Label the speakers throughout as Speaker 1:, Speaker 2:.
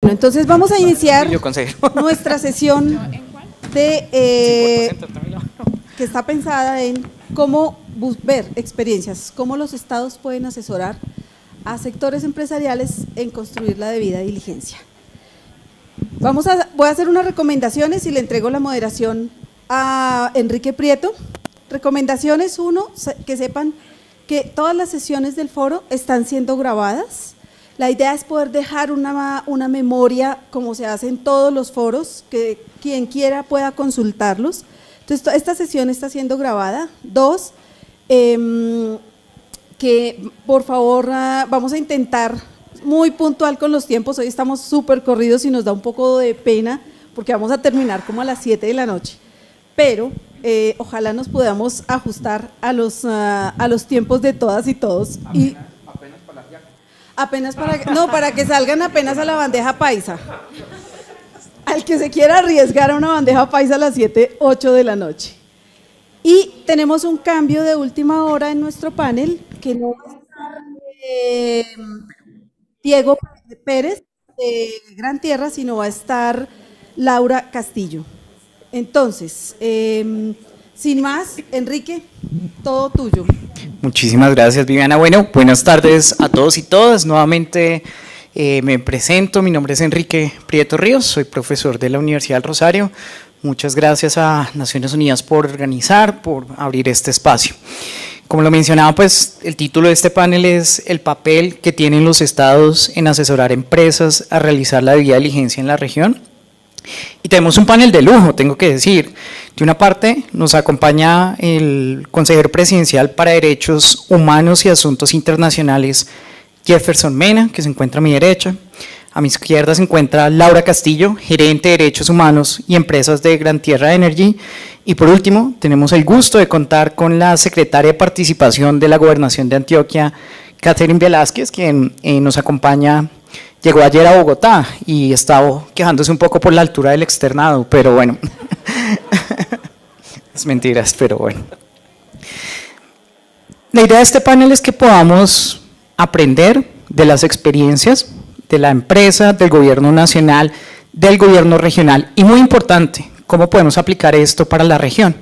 Speaker 1: Bueno, entonces vamos a iniciar nuestra sesión de, que está pensada en cómo ver experiencias, cómo los estados pueden asesorar a sectores empresariales en construir la debida diligencia. Voy a hacer unas recomendaciones y le entrego la moderación a Enrique Prieto. Recomendaciones: uno, que sepan que todas las sesiones del foro están siendo grabadas. La idea es poder dejar una memoria, como se hace en todos los foros, que quien quiera pueda consultarlos. Entonces, esta sesión está siendo grabada. Dos, que por favor vamos a intentar muy puntual con los tiempos. Hoy estamos súper corridos y nos da un poco de pena porque vamos a terminar como a las 7 de la noche, pero ojalá nos podamos ajustar a los tiempos de todas y todos. Para que salgan apenas a la bandeja paisa. Al que se quiera arriesgar a una bandeja paisa a las 7, 8 de la noche. Y tenemos un cambio de última hora en nuestro panel, que no va a estar Diego Pérez de Gran Tierra, sino va a estar Laura Castillo. Entonces, sin más, Enrique, todo tuyo.
Speaker 2: Muchísimas gracias, Viviana. Bueno, buenas tardes a todos y todas. Nuevamente me presento, mi nombre es Enrique Prieto Ríos, soy profesor de la Universidad del Rosario. Muchas gracias a Naciones Unidas por organizar, por abrir este espacio. Como lo mencionaba, pues el título de este panel es el papel que tienen los estados en asesorar empresas a realizar la debida diligencia en la región. Y tenemos un panel de lujo, tengo que decir. De una parte nos acompaña el consejero presidencial para Derechos Humanos y Asuntos Internacionales, Jefferson Mena, que se encuentra a mi derecha. A mi izquierda se encuentra Laura Castillo, gerente de Derechos Humanos y Empresas de Gran Tierra Energy. Y por último, tenemos el gusto de contar con la secretaria de Participación de la Gobernación de Antioquia, Catherine Velázquez, quien nos acompaña. Llegó ayer a Bogotá y estaba quejándose un poco por la altura del externado, pero bueno, es mentiras, pero bueno. La idea de este panel es que podamos aprender de las experiencias de la empresa, del gobierno nacional, del gobierno regional y, muy importante, cómo podemos aplicar esto para la región.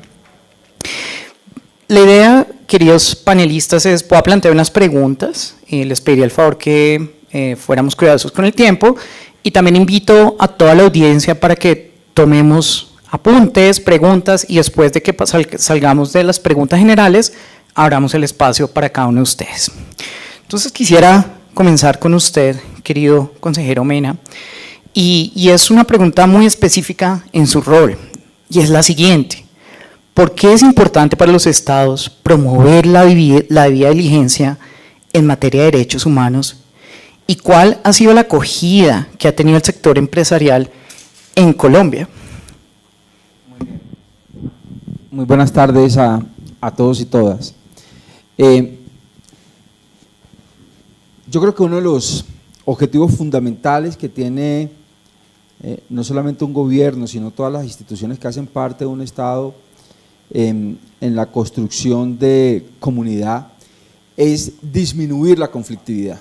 Speaker 2: La idea, queridos panelistas, es, voy a plantear unas preguntas, les pediría el favor que fuéramos cuidadosos con el tiempo, y también invito a toda la audiencia para que tomemos apuntes, preguntas, y después de que salgamos de las preguntas generales, abramos el espacio para cada uno de ustedes. Entonces quisiera comenzar con usted, querido consejero Mena, y es una pregunta muy específica en su rol, y es la siguiente: ¿por qué es importante para los estados promover la debida diligencia en materia de derechos humanos? ¿Y cuál ha sido la acogida que ha tenido el sector empresarial en Colombia?
Speaker 3: Muy buenas tardes a todos y todas. Yo creo que uno de los objetivos fundamentales que tiene no solamente un gobierno, sino todas las instituciones que hacen parte de un Estado en la construcción de comunidad es disminuir la conflictividad.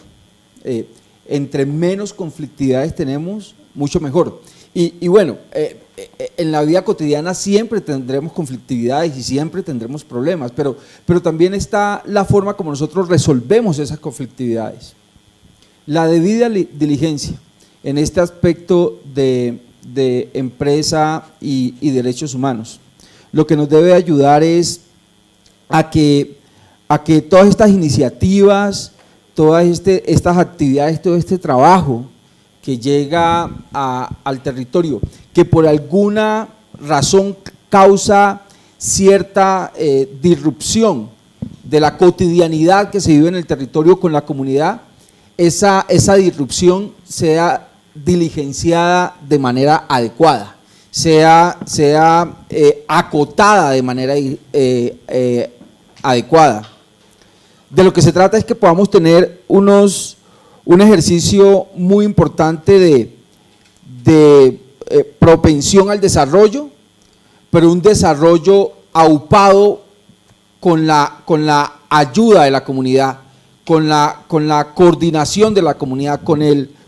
Speaker 3: Entre menos conflictividades tenemos, mucho mejor. Y bueno, en la vida cotidiana siempre tendremos conflictividades y siempre tendremos problemas, pero también está la forma como nosotros resolvemos esas conflictividades. La debida diligencia en este aspecto de empresa y derechos humanos, lo que nos debe ayudar es a que todas estas iniciativas, todas estas actividades, todo este trabajo que llega al territorio, que por alguna razón causa cierta disrupción de la cotidianidad que se vive en el territorio con la comunidad, esa disrupción sea diligenciada de manera adecuada, sea acotada de manera adecuada. De lo que se trata es que podamos tener un ejercicio muy importante de propensión al desarrollo, pero un desarrollo aupado con la ayuda de la comunidad, con la coordinación de la comunidad, con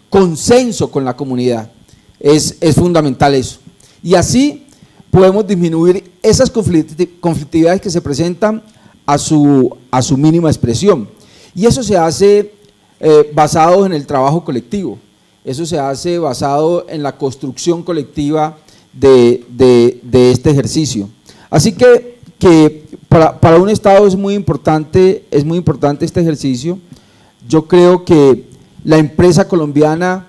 Speaker 3: consenso con la comunidad. Es fundamental eso. Y así podemos disminuir esas conflictividades que se presentan a su mínima expresión. Y eso se hace basado en el trabajo colectivo, eso se hace basado en la construcción colectiva de este ejercicio. Así que para un Estado es muy importante este ejercicio. Yo creo que la empresa colombiana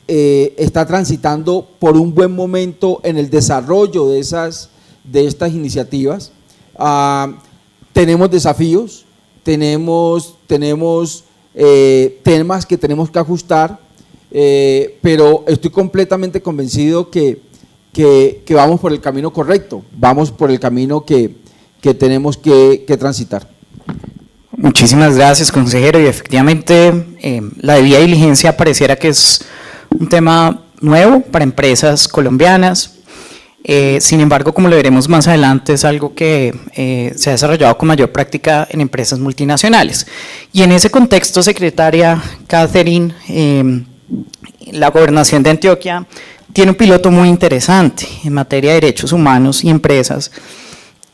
Speaker 3: está transitando por un buen momento en el desarrollo de estas iniciativas. Tenemos desafíos, tenemos temas que tenemos que ajustar, pero estoy completamente convencido que vamos por el camino correcto, vamos por el camino que tenemos que transitar.
Speaker 2: Muchísimas gracias, consejero, y efectivamente la debida diligencia pareciera que es un tema nuevo para empresas colombianas. Sin embargo, como lo veremos más adelante, es algo que se ha desarrollado con mayor práctica en empresas multinacionales. Y en ese contexto, secretaria Catherine, la Gobernación de Antioquia tiene un piloto muy interesante en materia de derechos humanos y empresas.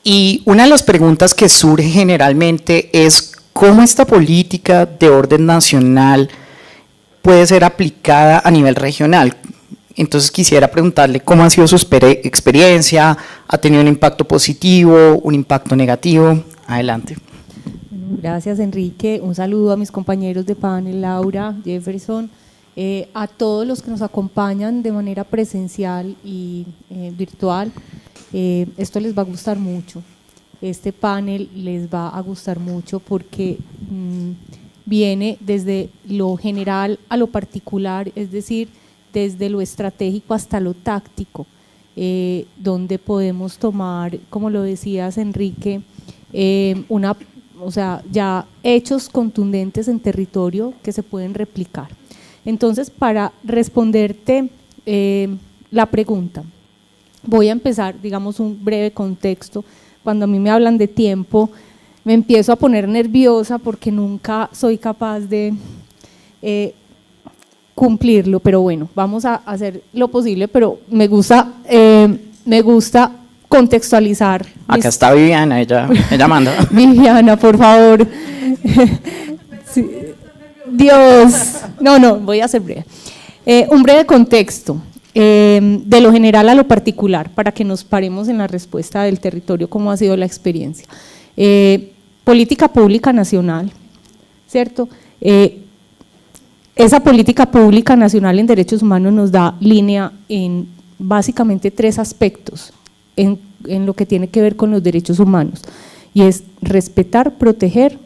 Speaker 2: Y una de las preguntas que surge generalmente es cómo esta política de orden nacional puede ser aplicada a nivel regional. Entonces quisiera preguntarle cómo ha sido su experiencia, ¿ha tenido un impacto positivo, un impacto negativo? Adelante.
Speaker 4: Gracias, Enrique. Un saludo a mis compañeros de panel, Laura, Jefferson, a todos los que nos acompañan de manera presencial y virtual. Esto les va a gustar mucho. Este panel les va a gustar mucho porque viene desde lo general a lo particular, es decir, desde lo estratégico hasta lo táctico, donde podemos tomar, como lo decías, Enrique, ya hechos contundentes en territorio que se pueden replicar. Entonces, para responderte la pregunta, voy a empezar, digamos, un breve contexto. Cuando a mí me hablan de tiempo, me empiezo a poner nerviosa porque nunca soy capaz de cumplirlo, pero bueno, vamos a hacer lo posible, pero me gusta contextualizar.
Speaker 2: Acá está Viviana, ella manda.
Speaker 4: Viviana, por favor. Sí. Dios, no, voy a ser breve. Un breve contexto, de lo general a lo particular, para que nos paremos en la respuesta del territorio, cómo ha sido la experiencia. Política pública nacional, ¿cierto? Esa política pública nacional en derechos humanos nos da línea en básicamente 3 aspectos en lo que tiene que ver con los derechos humanos, y es respetar, proteger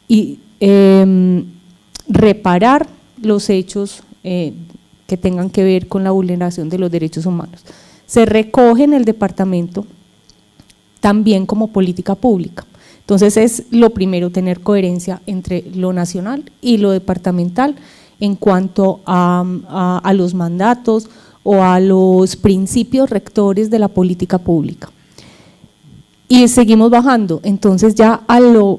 Speaker 4: y reparar los hechos que tengan que ver con la vulneración de los derechos humanos. Se recoge en el departamento también como política pública. Entonces es lo primero, tener coherencia entre lo nacional y lo departamental en cuanto a los mandatos o a los principios rectores de la política pública. Y seguimos bajando, entonces ya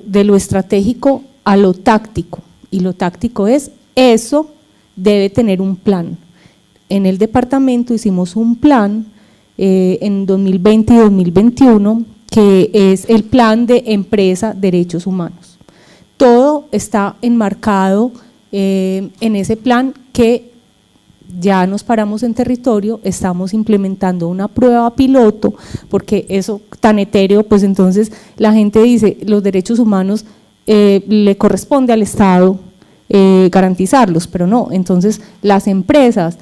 Speaker 4: de lo estratégico a lo táctico, y lo táctico es, eso debe tener un plan. En el departamento hicimos un plan en 2020 y 2021, que es el plan de empresa derechos humanos. Todo está enmarcado en ese plan, que ya nos paramos en territorio, estamos implementando una prueba piloto, porque eso tan etéreo, pues entonces la gente dice, los derechos humanos le corresponde al Estado garantizarlos, pero no. Entonces las empresas,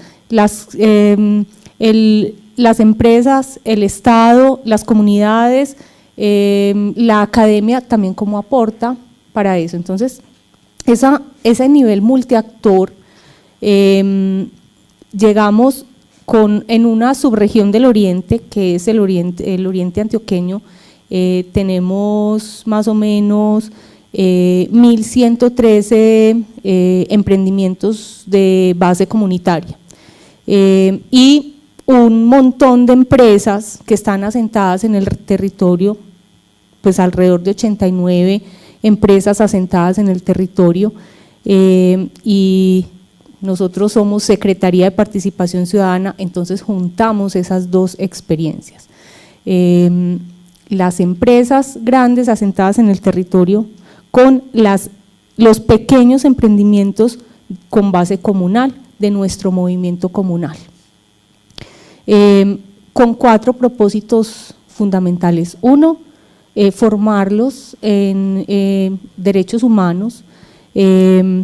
Speaker 4: el Estado, las comunidades, la academia también como aporta para eso. Entonces ese nivel multiactor, llegamos en una subregión del oriente, que es el oriente antioqueño, tenemos más o menos 1.113 emprendimientos de base comunitaria, y un montón de empresas que están asentadas en el territorio, pues alrededor de 89 empresas asentadas en el territorio, y nosotros somos Secretaría de Participación Ciudadana, entonces juntamos esas dos experiencias. Las empresas grandes asentadas en el territorio con los pequeños emprendimientos con base comunal de nuestro movimiento comunal. Con 4 propósitos fundamentales. Uno, formarlos en derechos humanos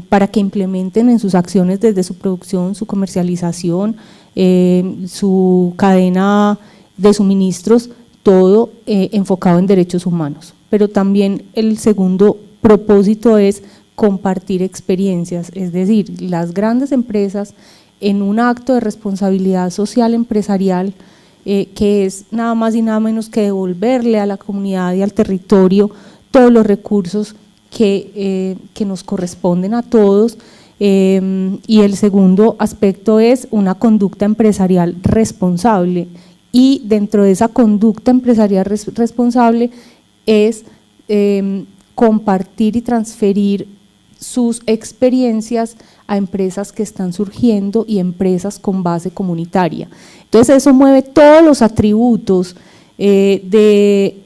Speaker 4: para que implementen en sus acciones desde su producción, su comercialización, su cadena de suministros, todo enfocado en derechos humanos. Pero también el segundo propósito es compartir experiencias, es decir, las grandes empresas en un acto de responsabilidad social empresarial que es nada más y nada menos que devolverle a la comunidad y al territorio todos los recursos que nos corresponden a todos, y el segundo aspecto es una conducta empresarial responsable, y dentro de esa conducta empresarial responsable es compartir y transferir sus experiencias a empresas que están surgiendo y empresas con base comunitaria. Entonces eso mueve todos los atributos de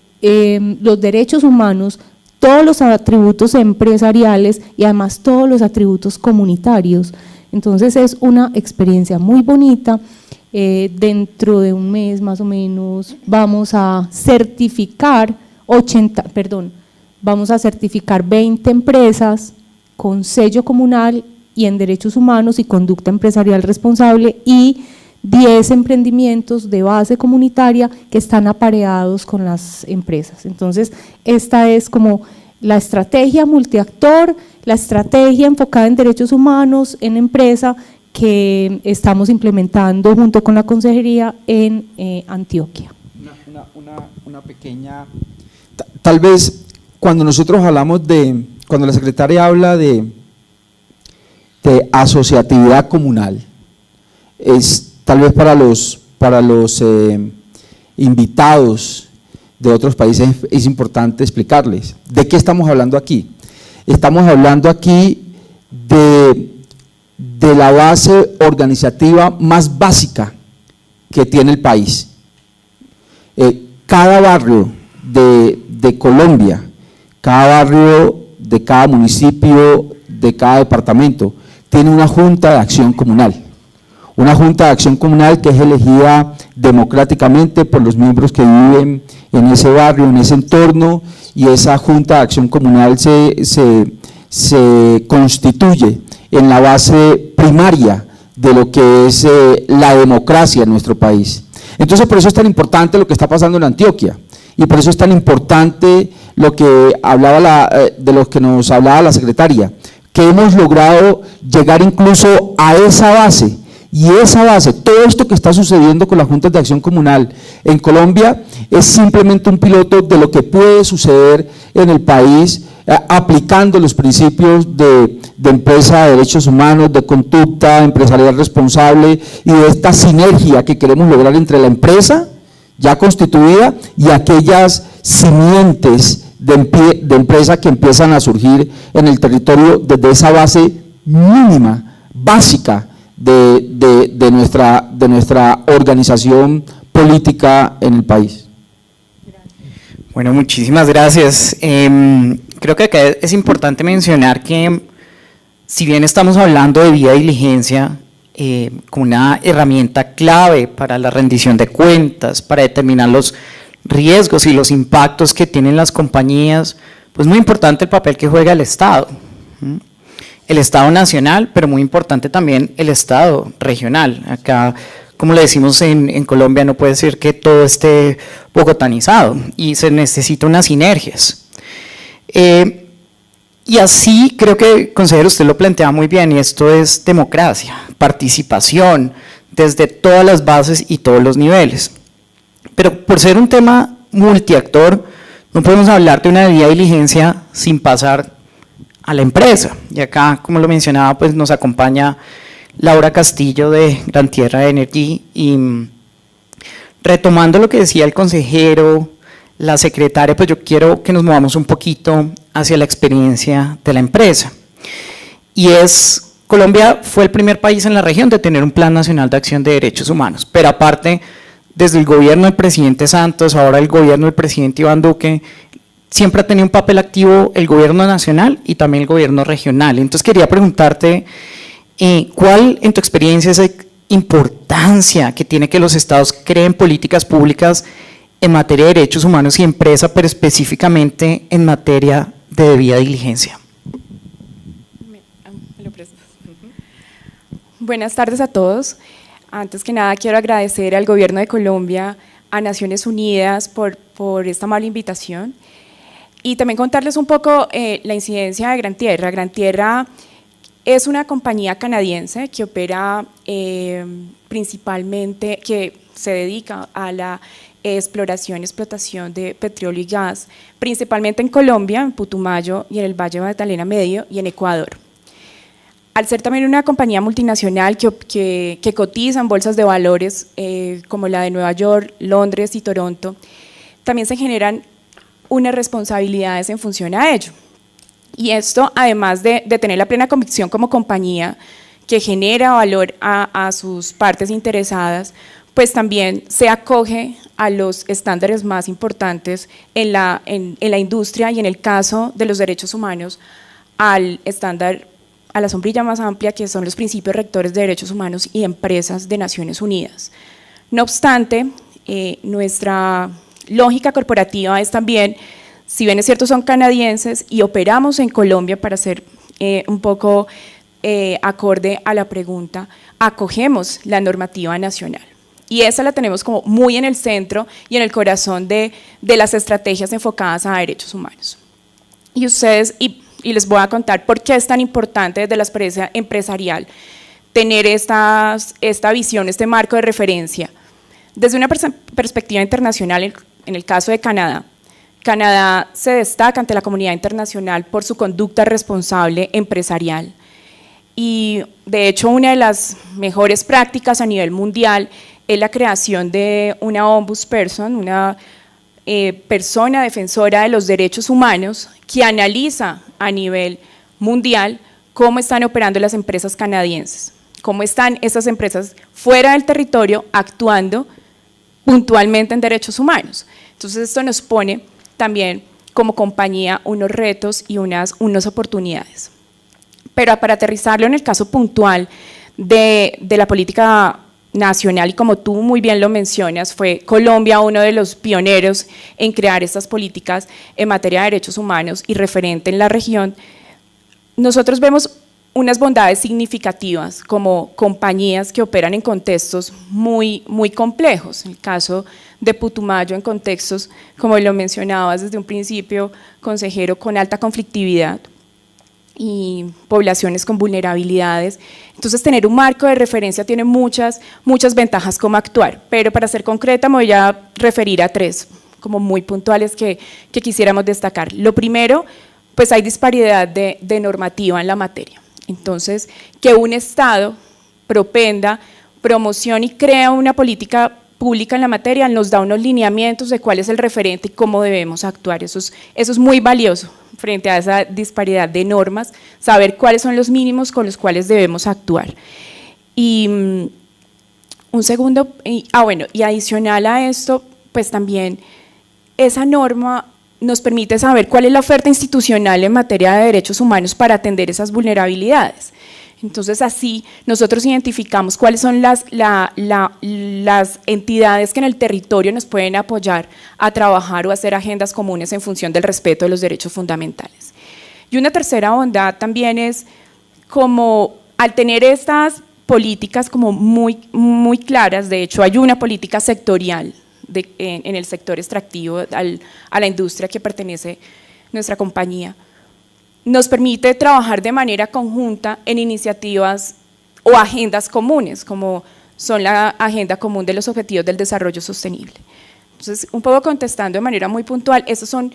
Speaker 4: los derechos humanos, todos los atributos empresariales y además todos los atributos comunitarios. Entonces es una experiencia muy bonita. Dentro de un mes más o menos vamos a certificar 20 empresas con sello comunal y en derechos humanos y conducta empresarial responsable, y 10 emprendimientos de base comunitaria que están apareados con las empresas. Entonces esta es como la estrategia multiactor, la estrategia enfocada en derechos humanos en empresa que estamos implementando junto con la consejería en Antioquia.
Speaker 3: Una pequeña, tal vez cuando nosotros hablamos cuando la secretaria habla de asociatividad comunal, es tal vez para los invitados de otros países es importante explicarles de qué estamos hablando aquí. Estamos hablando aquí de la base organizativa más básica que tiene el país. Cada barrio de Colombia, cada barrio de cada municipio, de cada departamento, tiene una junta de acción comunal. Una junta de acción comunal que es elegida democráticamente por los miembros que viven en ese barrio, en ese entorno, y esa junta de acción comunal se constituye en la base primaria de lo que es la democracia en nuestro país. Entonces por eso es tan importante lo que está pasando en Antioquia, y por eso es tan importante lo que de lo que nos hablaba la secretaria, que hemos logrado llegar incluso a esa base. Y esa base, todo esto que está sucediendo con las juntas de acción comunal en Colombia es simplemente un piloto de lo que puede suceder en el país aplicando los principios de empresa, de derechos humanos, de conducta empresarial responsable y de esta sinergia que queremos lograr entre la empresa ya constituida y aquellas simientes de empresa que empiezan a surgir en el territorio desde esa base mínima, básica de nuestra organización política en el país.
Speaker 2: Bueno, muchísimas gracias. Creo que acá es importante mencionar que si bien estamos hablando de vía diligencia como una herramienta clave para la rendición de cuentas, para determinar los riesgos y los impactos que tienen las compañías, pues muy importante el papel que juega el Estado. El Estado nacional, pero muy importante también el Estado regional. Acá, como le decimos en Colombia, no puede ser que todo esté bogotanizado y se necesitan unas sinergias. Y así creo que, consejero, usted lo plantea muy bien, y esto es democracia, participación desde todas las bases y todos los niveles. Pero por ser un tema multiactor, no podemos hablar de una vía diligencia sin pasar a la empresa. Y acá, como lo mencionaba, pues nos acompaña Laura Castillo de Gran Tierra Energy, y retomando lo que decía el consejero, la secretaria, pues yo quiero que nos movamos un poquito hacia la experiencia de la empresa. Y es Colombia fue el primer país en la región de tener un Plan Nacional de Acción de Derechos Humanos, pero aparte, desde el gobierno del presidente Santos, ahora el gobierno del presidente Iván Duque, siempre ha tenido un papel activo el gobierno nacional y también el gobierno regional. Entonces quería preguntarte, ¿cuál en tu experiencia es la importancia que tiene que los estados creen políticas públicas en materia de derechos humanos y empresa, pero específicamente en materia de debida diligencia?
Speaker 5: Buenas tardes a todos. Antes que nada quiero agradecer al Gobierno de Colombia, a Naciones Unidas por esta amable invitación y también contarles un poco la incidencia de Gran Tierra. Gran Tierra es una compañía canadiense que opera principalmente, que se dedica a la exploración y explotación de petróleo y gas, principalmente en Colombia, en Putumayo y en el Valle Magdalena Medio y en Ecuador. Al ser también una compañía multinacional que cotiza en bolsas de valores como la de Nueva York, Londres y Toronto, también se generan unas responsabilidades en función a ello. Y esto, además de tener la plena convicción como compañía que genera valor a sus partes interesadas, pues también se acoge a los estándares más importantes en la industria y en el caso de los derechos humanos al estándar, a la sombrilla más amplia que son los principios rectores de derechos humanos y empresas de Naciones Unidas. No obstante, nuestra lógica corporativa es también, si bien es cierto son canadienses y operamos en Colombia para ser un poco acorde a la pregunta, acogemos la normativa nacional. Y esa la tenemos como muy en el centro y en el corazón de las estrategias enfocadas a derechos humanos. Y ustedes, y les voy a contar por qué es tan importante desde la experiencia empresarial tener esta visión, este marco de referencia. Desde una perspectiva internacional, en el caso de Canadá, Canadá se destaca ante la comunidad internacional por su conducta responsable empresarial. Y de hecho, una de las mejores prácticas a nivel mundial es la creación de una ombudsperson, una persona defensora de los derechos humanos que analiza a nivel mundial cómo están operando las empresas canadienses, cómo están esas empresas fuera del territorio actuando puntualmente en derechos humanos. Entonces esto nos pone también como compañía unos retos y unas oportunidades. Pero para aterrizarlo en el caso puntual de la política nacional, y como tú muy bien lo mencionas, fue Colombia uno de los pioneros en crear estas políticas en materia de derechos humanos y referente en la región. Nosotros vemos unas bondades significativas como compañías que operan en contextos muy complejos. En el caso de Putumayo, en contextos, como lo mencionabas desde un principio, consejero, con alta conflictividad y poblaciones con vulnerabilidades. Entonces, tener un marco de referencia tiene muchas ventajas como actuar, pero para ser concreta me voy a referir a tres como muy puntuales que quisiéramos destacar. Lo primero, pues hay disparidad de normativa en la materia. Entonces, que un Estado propenda, promocione y crea una política pública en la materia nos da unos lineamientos de cuál es el referente y cómo debemos actuar. Eso es muy valioso frente a esa disparidad de normas, saber cuáles son los mínimos con los cuales debemos actuar. Y un segundo, y adicional a esto, pues también esa norma nos permite saber cuál es la oferta institucional en materia de derechos humanos para atender esas vulnerabilidades. Entonces, así nosotros identificamos cuáles son las entidades que en el territorio nos pueden apoyar a trabajar o hacer agendas comunes en función del respeto de los derechos fundamentales. Y una tercera bondad también es como al tener estas políticas como muy claras, de hecho hay una política sectorial en el sector extractivo a la industria que pertenece nuestra compañía, nos permite trabajar de manera conjunta en iniciativas o agendas comunes, como son la Agenda Común de los Objetivos del Desarrollo Sostenible. Entonces, un poco contestando de manera muy puntual, esas son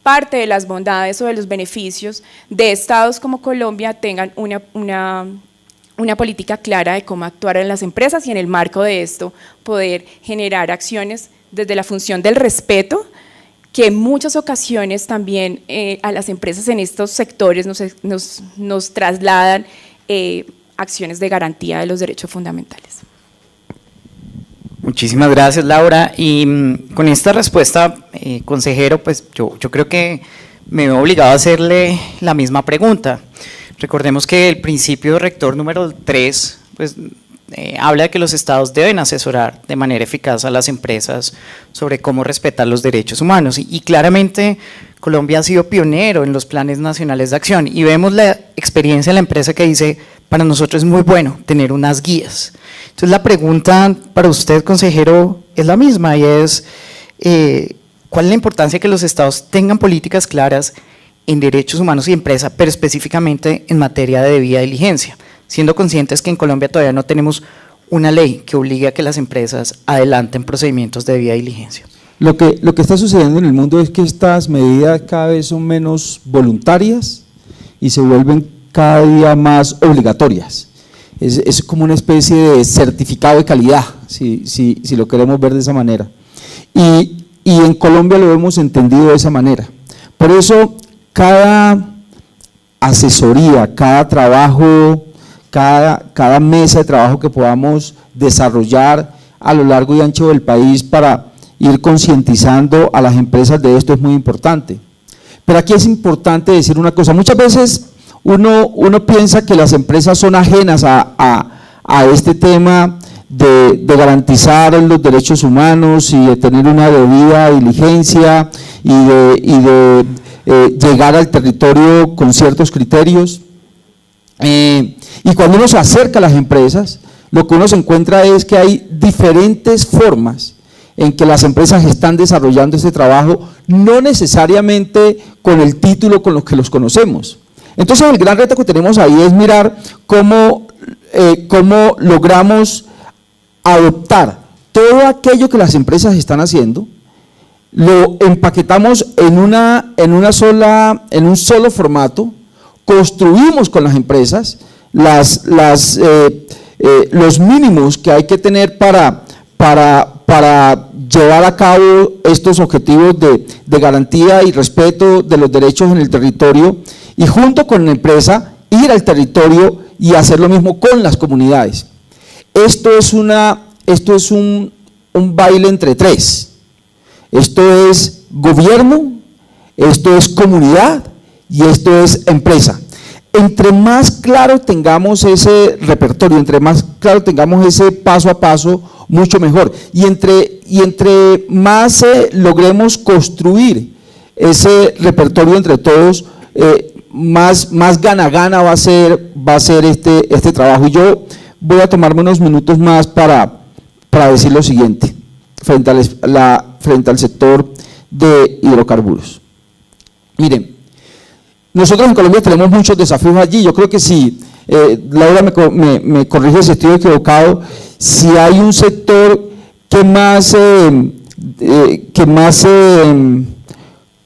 Speaker 5: parte de las bondades o de los beneficios de estados como Colombia tengan una política clara de cómo actuar en las empresas y en el marco de esto poder generar acciones desde la función del respeto, que en muchas ocasiones también a las empresas en estos sectores nos trasladan acciones de garantía de los derechos fundamentales.
Speaker 2: Muchísimas gracias, Laura. Y con esta respuesta, consejero, pues yo creo que me veo obligado a hacerle la misma pregunta. Recordemos que el principio rector número 3, pues habla de que los estados deben asesorar de manera eficaz a las empresas sobre cómo respetar los derechos humanos y claramente Colombia ha sido pionero en los planes nacionales de acción y vemos la experiencia de la empresa que dice, para nosotros es muy bueno tener unas guías. Entonces la pregunta para usted, consejero, es la misma y es, ¿cuál es la importancia de que los estados tengan políticas claras en derechos humanos y empresa, pero específicamente en materia de debida diligencia? Siendo conscientes que en Colombia todavía no tenemos una ley que obligue a que las empresas adelanten procedimientos de debida diligencia.
Speaker 3: Lo que está sucediendo en el mundo es que estas medidas cada vez son menos voluntarias y se vuelven cada día más obligatorias. Es como una especie de certificado de calidad, si lo queremos ver de esa manera. Y en Colombia lo hemos entendido de esa manera. Por eso cada asesoría, cada trabajo, cada mesa de trabajo que podamos desarrollar a lo largo y ancho del país para ir concientizando a las empresas de esto es muy importante. Pero aquí es importante decir una cosa, muchas veces uno piensa que las empresas son ajenas a este tema de garantizar los derechos humanos y de tener una debida diligencia y de llegar al territorio con ciertos criterios. Y cuando uno se acerca a las empresas, lo que uno se encuentra es que hay diferentes formas en que las empresas están desarrollando este trabajo, no necesariamente con el título con los que los conocemos. Entonces el gran reto que tenemos ahí es mirar cómo logramos adoptar todo aquello que las empresas están haciendo, lo empaquetamos en un solo formato, construimos con las empresas los mínimos que hay que tener para llevar a cabo estos objetivos de garantía y respeto de los derechos en el territorio y junto con la empresa ir al territorio y hacer lo mismo con las comunidades. Esto es un baile entre tres. Esto es gobierno, esto es comunidad y esto es empresa. Entre más claro tengamos ese repertorio, entre más claro tengamos ese paso a paso, mucho mejor. Y entre más logremos construir ese repertorio entre todos, más gana-gana va a ser este trabajo. Y yo voy a tomarme unos minutos más para decir lo siguiente, frente al sector de hidrocarburos. Miren, nosotros en Colombia tenemos muchos desafíos allí. Yo creo que si, Laura me corrige si estoy equivocado, si hay un sector que más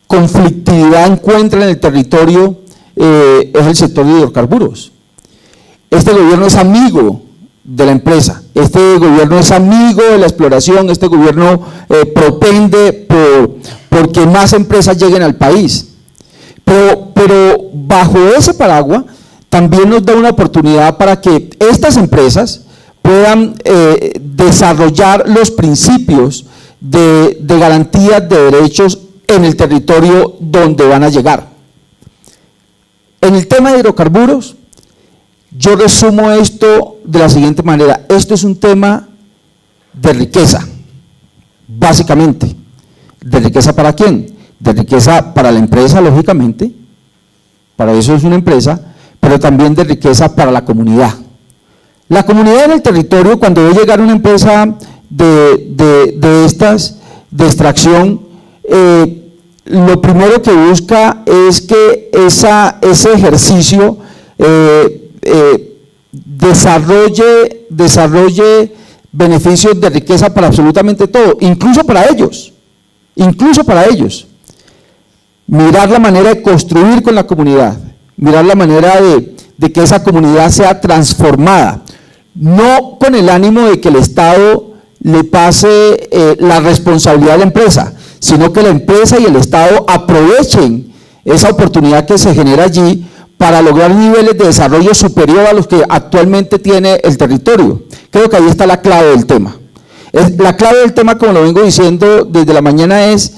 Speaker 3: conflictividad encuentra en el territorio, es el sector de hidrocarburos. Este gobierno es amigo de la empresa, este gobierno es amigo de la exploración, este gobierno propende porque más empresas lleguen al país. Pero bajo ese paraguas también nos da una oportunidad para que estas empresas puedan desarrollar los principios de garantía de derechos en el territorio donde van a llegar. En el tema de hidrocarburos, yo resumo esto de la siguiente manera: esto es un tema de riqueza, básicamente. ¿De riqueza para quién? De riqueza para la empresa, lógicamente, para eso es una empresa, pero también de riqueza para la comunidad. La comunidad en el territorio, cuando ve llegar una empresa de extracción, lo primero que busca es que ese ejercicio desarrolle beneficios de riqueza para absolutamente todo, incluso para ellos. Mirar la manera de construir con la comunidad, mirar la manera de que esa comunidad sea transformada, no con el ánimo de que el Estado le pase la responsabilidad a la empresa, sino que la empresa y el Estado aprovechen esa oportunidad que se genera allí para lograr niveles de desarrollo superior a los que actualmente tiene el territorio. Creo que ahí está la clave del tema. La clave del tema, como lo vengo diciendo desde la mañana, es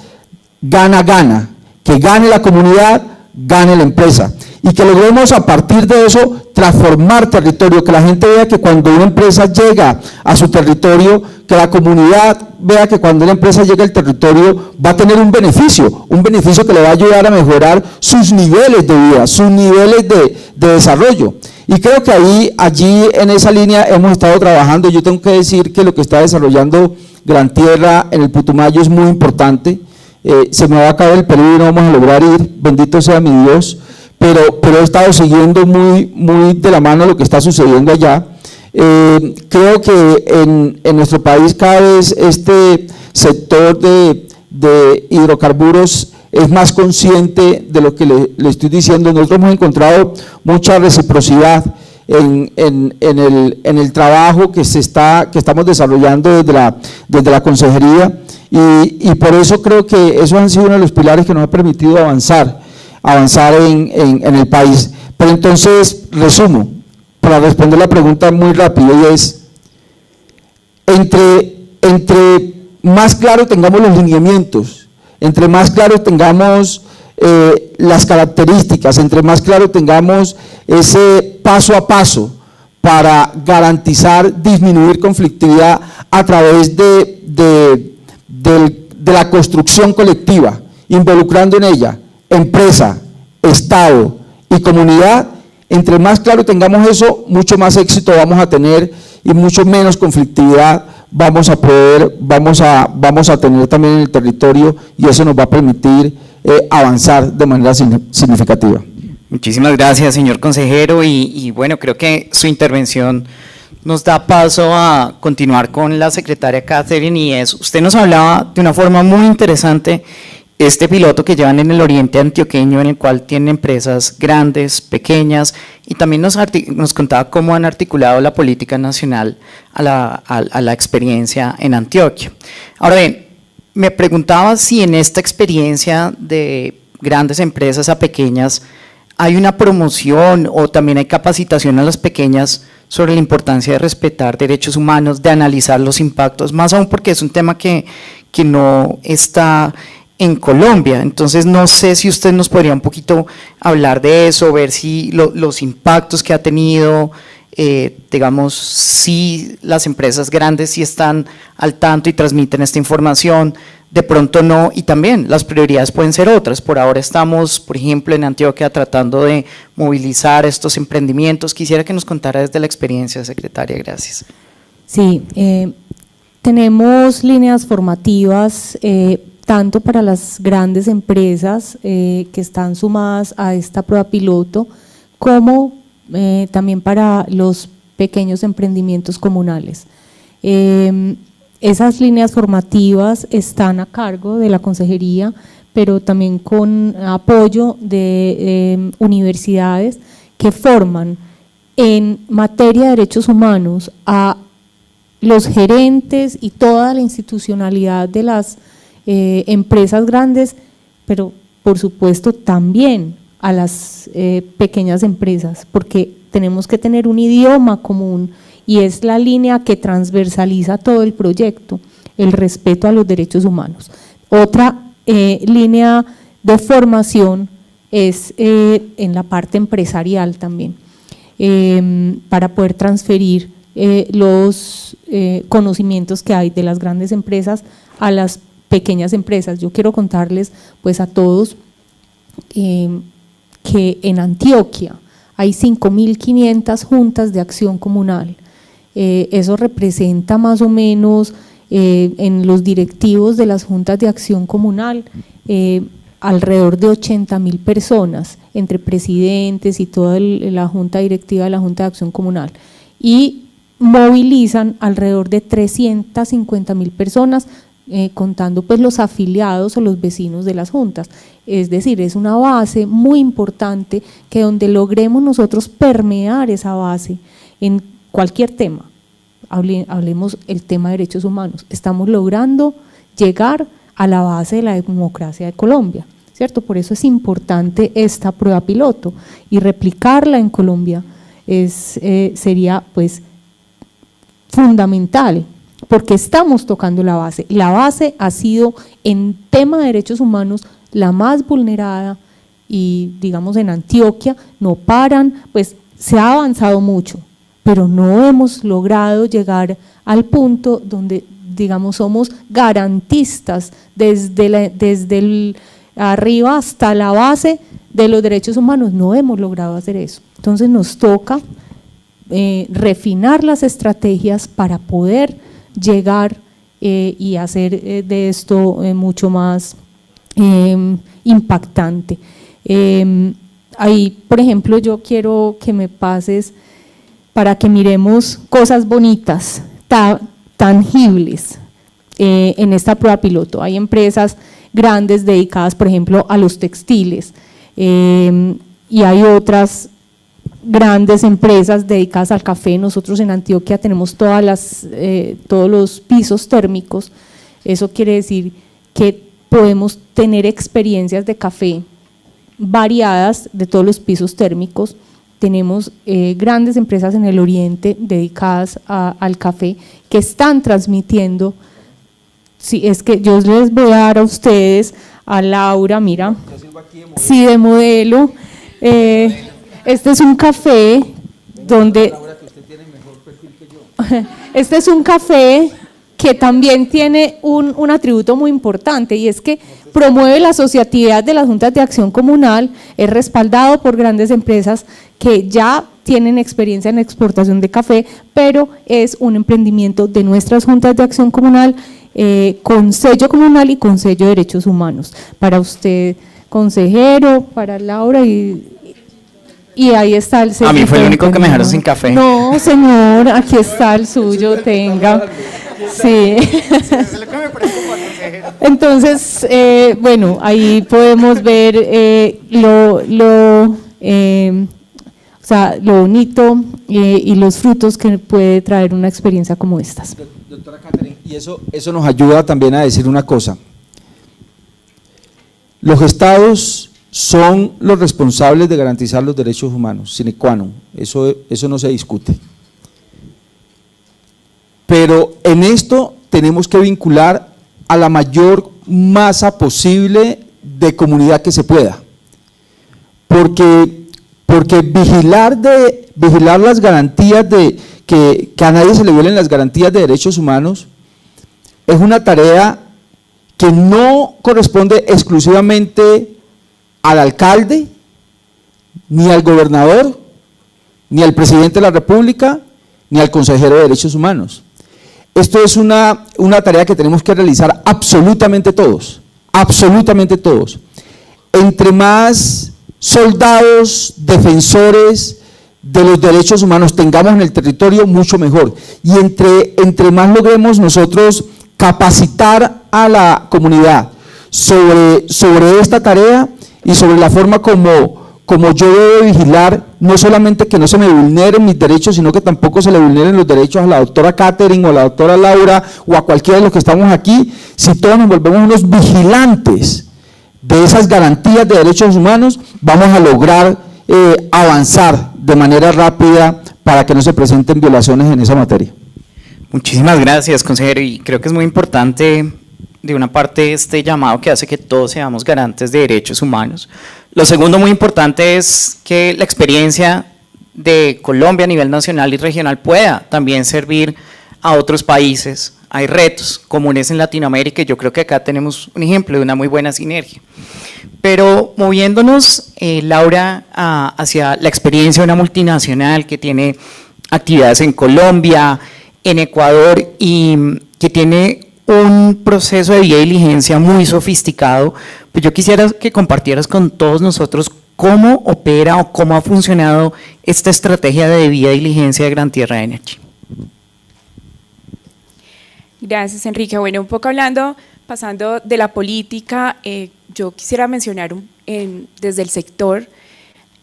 Speaker 3: gana-gana, que gane la comunidad, gane la empresa, y que logremos a partir de eso transformar territorio, que la gente vea que cuando una empresa llega a su territorio, que la comunidad vea que cuando una empresa llega al territorio va a tener un beneficio que le va a ayudar a mejorar sus niveles de vida, sus niveles de desarrollo. Y creo que allí en esa línea hemos estado trabajando. Yo tengo que decir que lo que está desarrollando Gran Tierra en el Putumayo es muy importante. Se me va a acabar el periodo y no vamos a lograr ir, bendito sea mi Dios, pero he estado siguiendo muy de la mano lo que está sucediendo allá. Creo que en nuestro país cada vez este sector de hidrocarburos es más consciente de lo que le estoy diciendo. Nosotros hemos encontrado mucha reciprocidad en el trabajo que estamos desarrollando desde la consejería, y por eso creo que esos han sido uno de los pilares que nos ha permitido avanzar en el país. Pero entonces, resumo, para responder la pregunta muy rápido, y es, entre más claro tengamos los lineamientos, entre más claro tengamos las características, entre más claro tengamos ese paso a paso para garantizar disminuir conflictividad a través de la construcción colectiva, involucrando en ella empresa, Estado y comunidad. Entre más claro tengamos eso, mucho más éxito vamos a tener y mucho menos conflictividad vamos a tener también en el territorio, y eso nos va a permitir avanzar de manera significativa.
Speaker 2: Muchísimas gracias, señor consejero, y bueno, creo que su intervención nos da paso a continuar con la secretaria Catherine, y usted nos hablaba de una forma muy interesante este piloto que llevan en el oriente antioqueño, en el cual tienen empresas grandes, pequeñas, y también nos contaba cómo han articulado la política nacional a la experiencia en Antioquia. Ahora bien, me preguntaba si en esta experiencia de grandes empresas a pequeñas hay una promoción o también hay capacitación a las pequeñas sobre la importancia de respetar derechos humanos, de analizar los impactos, más aún porque es un tema que no está en Colombia. Entonces no sé si usted nos podría un poquito hablar de eso, ver si los impactos que ha tenido, digamos, si las empresas grandes sí están al tanto y transmiten esta información, de pronto no, y también las prioridades pueden ser otras. Por ahora estamos, por ejemplo, en Antioquia tratando de movilizar estos emprendimientos. Quisiera que nos contara desde la experiencia, secretaria. Gracias.
Speaker 4: Sí, tenemos líneas formativas tanto para las grandes empresas que están sumadas a esta prueba piloto, como también para los pequeños emprendimientos comunales. Esas líneas formativas están a cargo de la consejería, pero también con apoyo de universidades que forman en materia de derechos humanos a los gerentes y toda la institucionalidad de las empresas grandes, pero por supuesto también a las pequeñas empresas, porque tenemos que tener un idioma común, y es la línea que transversaliza todo el proyecto, el respeto a los derechos humanos. Otra línea de formación es en la parte empresarial también, para poder transferir los conocimientos que hay de las grandes empresas a las pequeñas empresas. Yo quiero contarles pues a todos que en Antioquia hay 5.500 juntas de acción comunal. Eso representa más o menos en los directivos de las juntas de acción comunal alrededor de 80.000 personas, entre presidentes y toda la junta directiva de la Junta de Acción Comunal, y movilizan alrededor de 350.000 personas, contando pues los afiliados o los vecinos de las juntas. Es decir, es una base muy importante que donde logremos nosotros permear esa base en cualquier tema, hablemos el tema de derechos humanos, estamos logrando llegar a la base de la democracia de Colombia, ¿cierto? Por eso es importante esta prueba piloto y replicarla en Colombia sería pues fundamental, porque estamos tocando la base. La base ha sido en tema de derechos humanos la más vulnerada y digamos en Antioquia no paran, pues se ha avanzado mucho, pero no hemos logrado llegar al punto donde digamos somos garantistas desde arriba hasta la base de los derechos humanos, no hemos logrado hacer eso. Entonces nos toca refinar las estrategias para poder llegar y hacer de esto mucho más impactante. Ahí, por ejemplo, yo quiero que me pases para que miremos cosas bonitas, tangibles en esta prueba piloto. Hay empresas grandes dedicadas, por ejemplo, a los textiles y hay otras grandes empresas dedicadas al café. Nosotros en Antioquia tenemos todos los pisos térmicos. Eso quiere decir que podemos tener experiencias de café variadas de todos los pisos térmicos. Tenemos grandes empresas en el oriente dedicadas al café que están transmitiendo. Sí, es que yo les voy a dar a ustedes, a Laura, mira, sí, de modelo. Este es un café donde… Este es un café que también tiene un atributo muy importante, y es que promueve la asociatividad de las juntas de acción comunal, es respaldado por grandes empresas que ya tienen experiencia en exportación de café, pero es un emprendimiento de nuestras juntas de acción comunal con sello comunal y con sello de derechos humanos. Para usted, consejero, para Laura y ahí está el sello.
Speaker 2: A mí fue el único que me dejaron sin café.
Speaker 4: No, señor, aquí está el suyo, tenga. Sí. Entonces, bueno, ahí podemos ver lo bonito y los frutos que puede traer una experiencia como estas.
Speaker 3: Doctora Catherine, y eso nos ayuda también a decir una cosa. Los estados son los responsables de garantizar los derechos humanos, sine qua non, eso no se discute. Pero en esto tenemos que vincular a la mayor masa posible de comunidad que se pueda, porque vigilar las garantías que a nadie se le violen las garantías de derechos humanos es una tarea que no corresponde exclusivamente al alcalde, ni al gobernador, ni al presidente de la República, ni al consejero de derechos humanos. Esto es una tarea que tenemos que realizar absolutamente todos, absolutamente todos. Entre más soldados, defensores de los derechos humanos tengamos en el territorio, mucho mejor. Y entre más logremos nosotros capacitar a la comunidad sobre esta tarea y sobre la forma como yo debo vigilar, no solamente que no se me vulneren mis derechos, sino que tampoco se le vulneren los derechos a la doctora Catherine o a la doctora Laura o a cualquiera de los que estamos aquí. Si todos nos volvemos unos vigilantes de esas garantías de derechos humanos, vamos a lograr avanzar de manera rápida para que no se presenten violaciones en esa materia.
Speaker 2: Muchísimas gracias, consejero, y creo que es muy importante de una parte este llamado que hace que todos seamos garantes de derechos humanos. Lo segundo muy importante es que la experiencia de Colombia a nivel nacional y regional pueda también servir a otros países. Hay retos comunes en Latinoamérica y yo creo que acá tenemos un ejemplo de una muy buena sinergia. Pero moviéndonos, Laura, hacia la experiencia de una multinacional que tiene actividades en Colombia, en Ecuador y que tiene un proceso de debida diligencia muy sofisticado, pues yo quisiera que compartieras con todos nosotros cómo opera o cómo ha funcionado esta estrategia de debida diligencia de Gran Tierra Energy.
Speaker 5: Gracias, Enrique. Bueno, un poco pasando de la política, yo quisiera mencionar desde el sector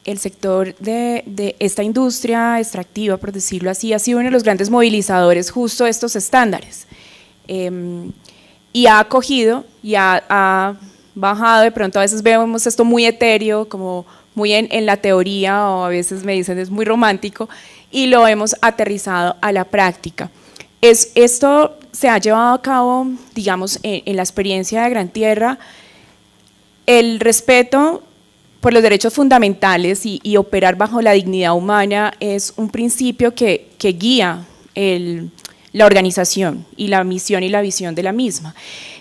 Speaker 5: de esta industria extractiva, por decirlo así, ha sido uno de los grandes movilizadores justo de estos estándares. Y ha acogido y ha bajado, de pronto a veces vemos esto muy etéreo, como muy en la teoría, o a veces me dicen es muy romántico, y lo hemos aterrizado a la práctica. Esto se ha llevado a cabo, digamos, en la experiencia de Gran Tierra. El respeto por los derechos fundamentales y operar bajo la dignidad humana es un principio que guía la organización y la misión y la visión de la misma.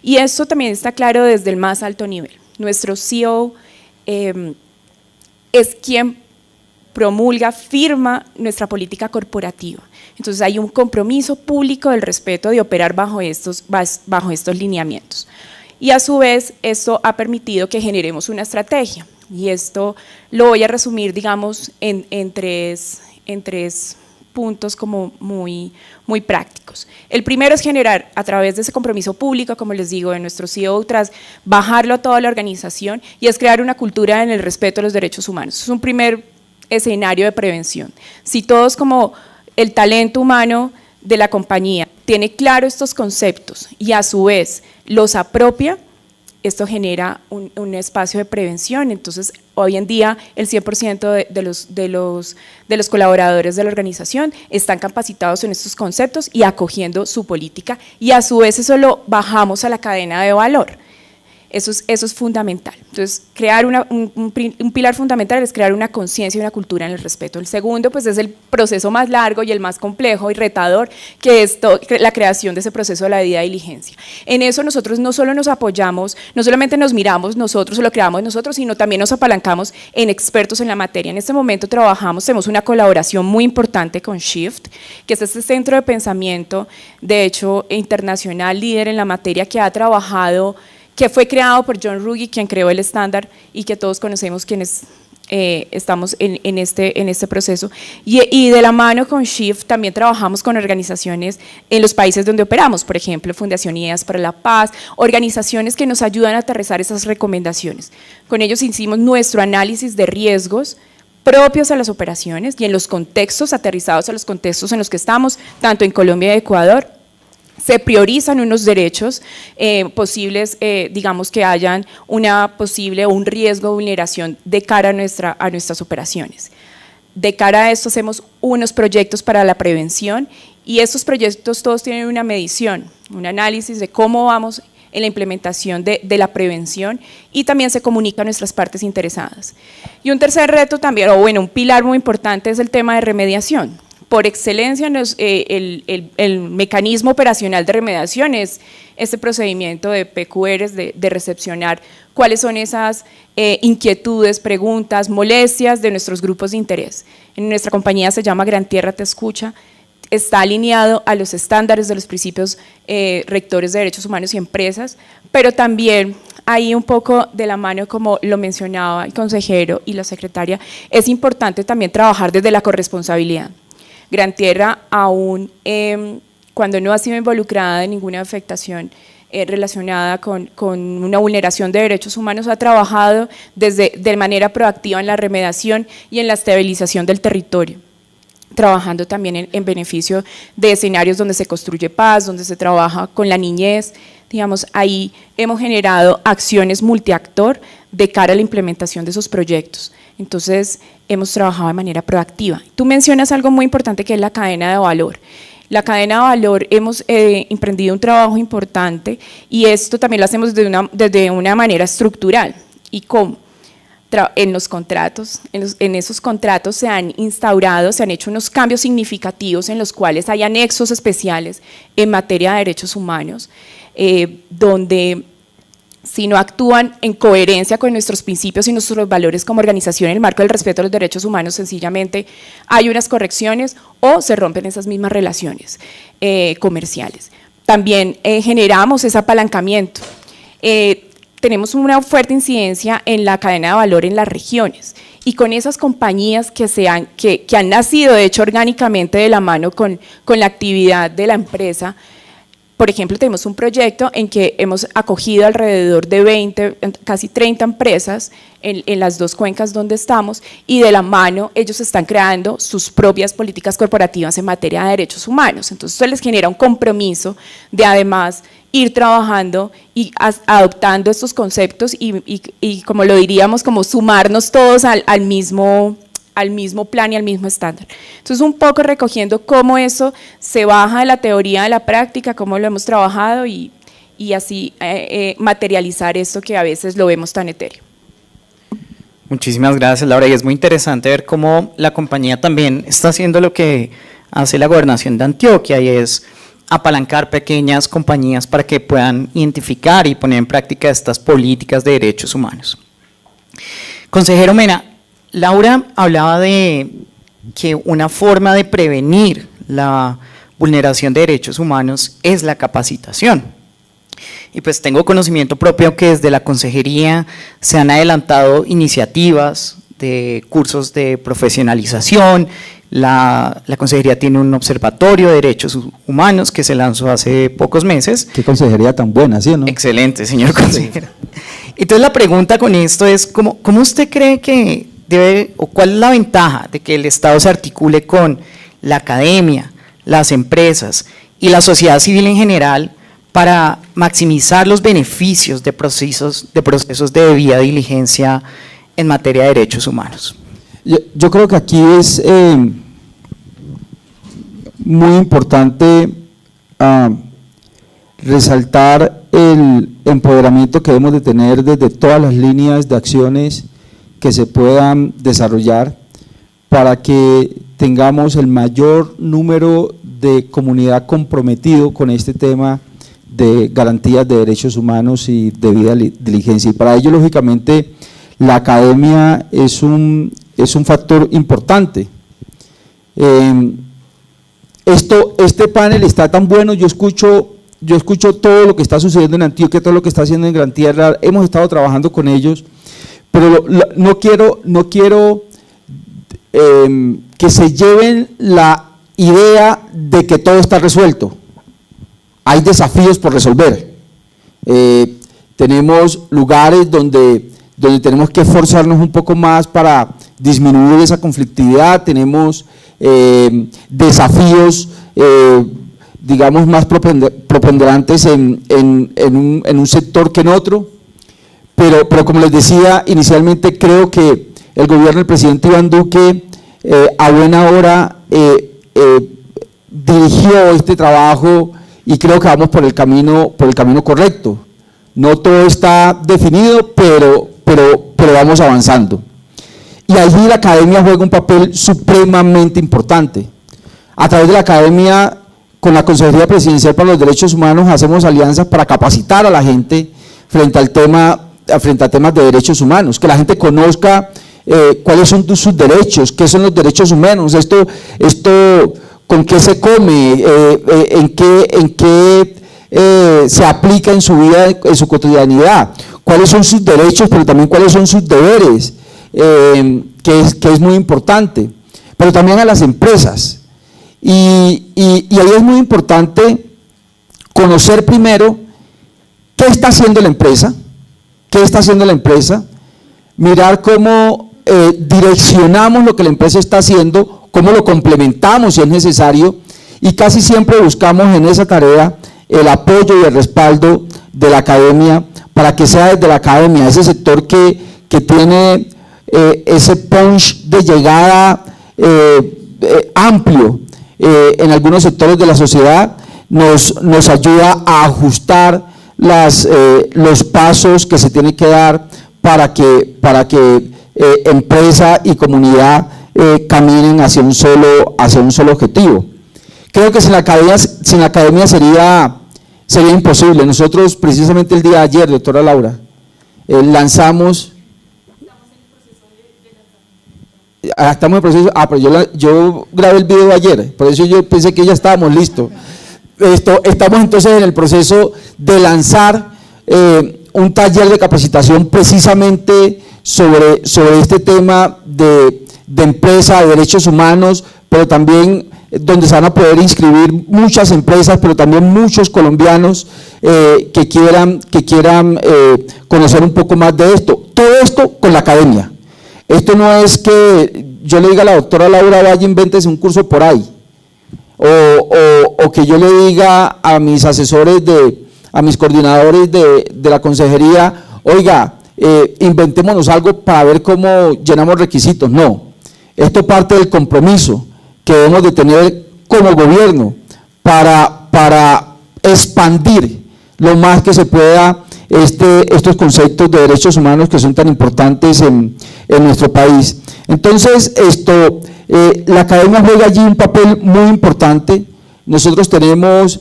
Speaker 5: Y esto también está claro desde el más alto nivel. Nuestro CEO es quien promulga, firma nuestra política corporativa. Entonces hay un compromiso público del respeto de operar bajo estos lineamientos. Y a su vez esto ha permitido que generemos una estrategia. Y esto lo voy a resumir, digamos, en tres puntos como muy prácticos. El primero es generar, a través de ese compromiso público, como les digo, de nuestro CEO, tras bajarlo a toda la organización, y es crear una cultura en el respeto a los derechos humanos. Es un primer escenario de prevención. Si todos, como el talento humano de la compañía, tiene claro estos conceptos y a su vez los apropia, esto genera un espacio de prevención. Entonces, hoy en día el 100% de los colaboradores de la organización están capacitados en estos conceptos y acogiendo su política, y a su vez eso lo bajamos a la cadena de valor. Eso es fundamental. Entonces, crear un pilar fundamental es crear una conciencia y una cultura en el respeto. El segundo, pues, es el proceso más largo y el más complejo y retador, que es la creación de ese proceso de la debida diligencia. En eso nosotros no solo nos apoyamos, no solamente nos miramos nosotros o lo creamos nosotros, sino también nos apalancamos en expertos en la materia. En este momento tenemos una colaboración muy importante con Shift, que es este centro de pensamiento, de hecho, internacional, líder en la materia, que ha trabajado, que fue creado por John Ruggie, quien creó el estándar y que todos conocemos quienes estamos en este proceso. Y de la mano con Shift también trabajamos con organizaciones en los países donde operamos, por ejemplo, Fundación Ideas para la Paz, organizaciones que nos ayudan a aterrizar esas recomendaciones. Con ellos hicimos nuestro análisis de riesgos propios a las operaciones y en los contextos, aterrizados a los contextos en los que estamos, tanto en Colombia y Ecuador. Se priorizan unos derechos posibles, digamos que hayan una posible o un riesgo de vulneración de cara a nuestras operaciones. De cara a esto hacemos unos proyectos para la prevención, y estos proyectos todos tienen una medición, un análisis de cómo vamos en la implementación de la prevención, y también se comunica a nuestras partes interesadas. Y un tercer reto también, o bueno, un pilar muy importante, es el tema de remediación. Por excelencia, el mecanismo operacional de remediación es este procedimiento de PQRs, de recepcionar cuáles son esas inquietudes, preguntas, molestias de nuestros grupos de interés. En nuestra compañía se llama Gran Tierra Te Escucha, está alineado a los estándares de los principios rectores de derechos humanos y empresas, pero también ahí un poco de la mano, como lo mencionaba el consejero y la secretaria, es importante también trabajar desde la corresponsabilidad. Gran Tierra, aún cuando no ha sido involucrada en ninguna afectación relacionada con una vulneración de derechos humanos, ha trabajado de manera proactiva en la remediación y en la estabilización del territorio, trabajando también en beneficio de escenarios donde se construye paz, donde se trabaja con la niñez. Digamos, ahí hemos generado acciones multiactor de cara a la implementación de esos proyectos. Entonces, hemos trabajado de manera proactiva. Tú mencionas algo muy importante, que es la cadena de valor. La cadena de valor, hemos emprendido un trabajo importante, y esto también lo hacemos desde una manera estructural. ¿Y cómo? En los contratos, en esos contratos se han instaurado, se han hecho unos cambios significativos en los cuales hay anexos especiales en materia de derechos humanos, donde, si no actúan en coherencia con nuestros principios y nuestros valores como organización en el marco del respeto a los derechos humanos, sencillamente hay unas correcciones o se rompen esas mismas relaciones comerciales. También generamos ese apalancamiento. Tenemos una fuerte incidencia en la cadena de valor en las regiones, y con esas compañías que han nacido de hecho orgánicamente de la mano con la actividad de la empresa, Por ejemplo, tenemos un proyecto en que hemos acogido alrededor de 20, casi 30 empresas en las 2 cuencas donde estamos, y de la mano ellos están creando sus propias políticas corporativas en materia de derechos humanos. Entonces eso les genera un compromiso de además ir trabajando y adoptando estos conceptos y como lo diríamos, como sumarnos todos al mismo plan y al mismo estándar. Entonces, un poco recogiendo cómo eso se baja de la teoría a la práctica, cómo lo hemos trabajado y así materializar esto que a veces lo vemos tan etéreo.
Speaker 2: Muchísimas gracias, Laura, y es muy interesante ver cómo la compañía también está haciendo lo que hace la Gobernación de Antioquia, y es apalancar pequeñas compañías para que puedan identificar y poner en práctica estas políticas de derechos humanos. Consejero Mena, Laura hablaba de que una forma de prevenir la vulneración de derechos humanos es la capacitación. Y pues tengo conocimiento propio que desde la consejería se han adelantado iniciativas de cursos de profesionalización. La consejería tiene un observatorio de derechos humanos que se lanzó hace pocos meses.
Speaker 3: Qué consejería tan buena, ¿sí o no?
Speaker 2: Excelente, señor consejero. Entonces la pregunta con esto es, ¿cómo usted cree que debe, o cuál es la ventaja de que el Estado se articule con la academia, las empresas y la sociedad civil en general para maximizar los beneficios de procesos de debida diligencia en materia de derechos humanos?
Speaker 3: Yo creo que aquí es muy importante resaltar el empoderamiento que debemos de tener desde todas las líneas de acciones que se puedan desarrollar para que tengamos el mayor número de comunidad comprometido con este tema de garantías de derechos humanos y debida diligencia. Y para ello, lógicamente, la academia es un factor importante. Este panel está tan bueno, yo escucho todo lo que está sucediendo en Antioquia, todo lo que está haciendo en Gran Tierra, hemos estado trabajando con ellos, pero no quiero que se lleven la idea de que todo está resuelto. Hay desafíos por resolver. Tenemos lugares donde tenemos que esforzarnos un poco más para disminuir esa conflictividad, tenemos desafíos, digamos, más preponderantes en un sector que en otro, pero como les decía inicialmente, creo que el gobierno del presidente Iván Duque a buena hora dirigió este trabajo y creo que vamos por el camino correcto. No todo está definido, pero vamos avanzando. Y allí la academia juega un papel supremamente importante. A través de la academia, con la Consejería Presidencial para los Derechos Humanos, hacemos alianzas para capacitar a la gente frente a temas de derechos humanos, que la gente conozca cuáles son sus derechos, qué son los derechos humanos, esto con qué se come, en qué se aplica en su vida, en su cotidianidad, cuáles son sus derechos, pero también cuáles son sus deberes, que es muy importante, pero también a las empresas. Y ahí es muy importante conocer primero qué está haciendo la empresa, mirar cómo direccionamos lo que la empresa está haciendo, cómo lo complementamos si es necesario, y casi siempre buscamos en esa tarea el apoyo y el respaldo de la academia, para que sea desde la academia, ese sector que tiene ese punch de llegada amplio en algunos sectores de la sociedad, nos ayuda a ajustar los pasos que se tienen que dar para que empresa y comunidad caminen hacia un solo objetivo. Creo que sin la academia sería imposible. Nosotros precisamente el día de ayer, doctora Laura, lanzamos… Estamos en proceso, pero yo grabé el video ayer, por eso yo pensé que ya estábamos listos. Estamos entonces en el proceso de lanzar un taller de capacitación precisamente sobre este tema de empresa, de derechos humanos, pero también donde se van a poder inscribir muchas empresas, pero también muchos colombianos que quieran conocer un poco más de esto. Todo esto con la academia. Esto no es que yo le diga a la doctora Laura, vaya, invéntese un curso por ahí, o que yo le diga a mis asesores, a mis coordinadores de la consejería, oiga, inventémonos algo para ver cómo llenamos requisitos. No, esto parte del compromiso que debemos de tener como gobierno para expandir lo más que se pueda estos conceptos de derechos humanos que son tan importantes en nuestro país. Entonces, la academia juega allí un papel muy importante. Nosotros tenemos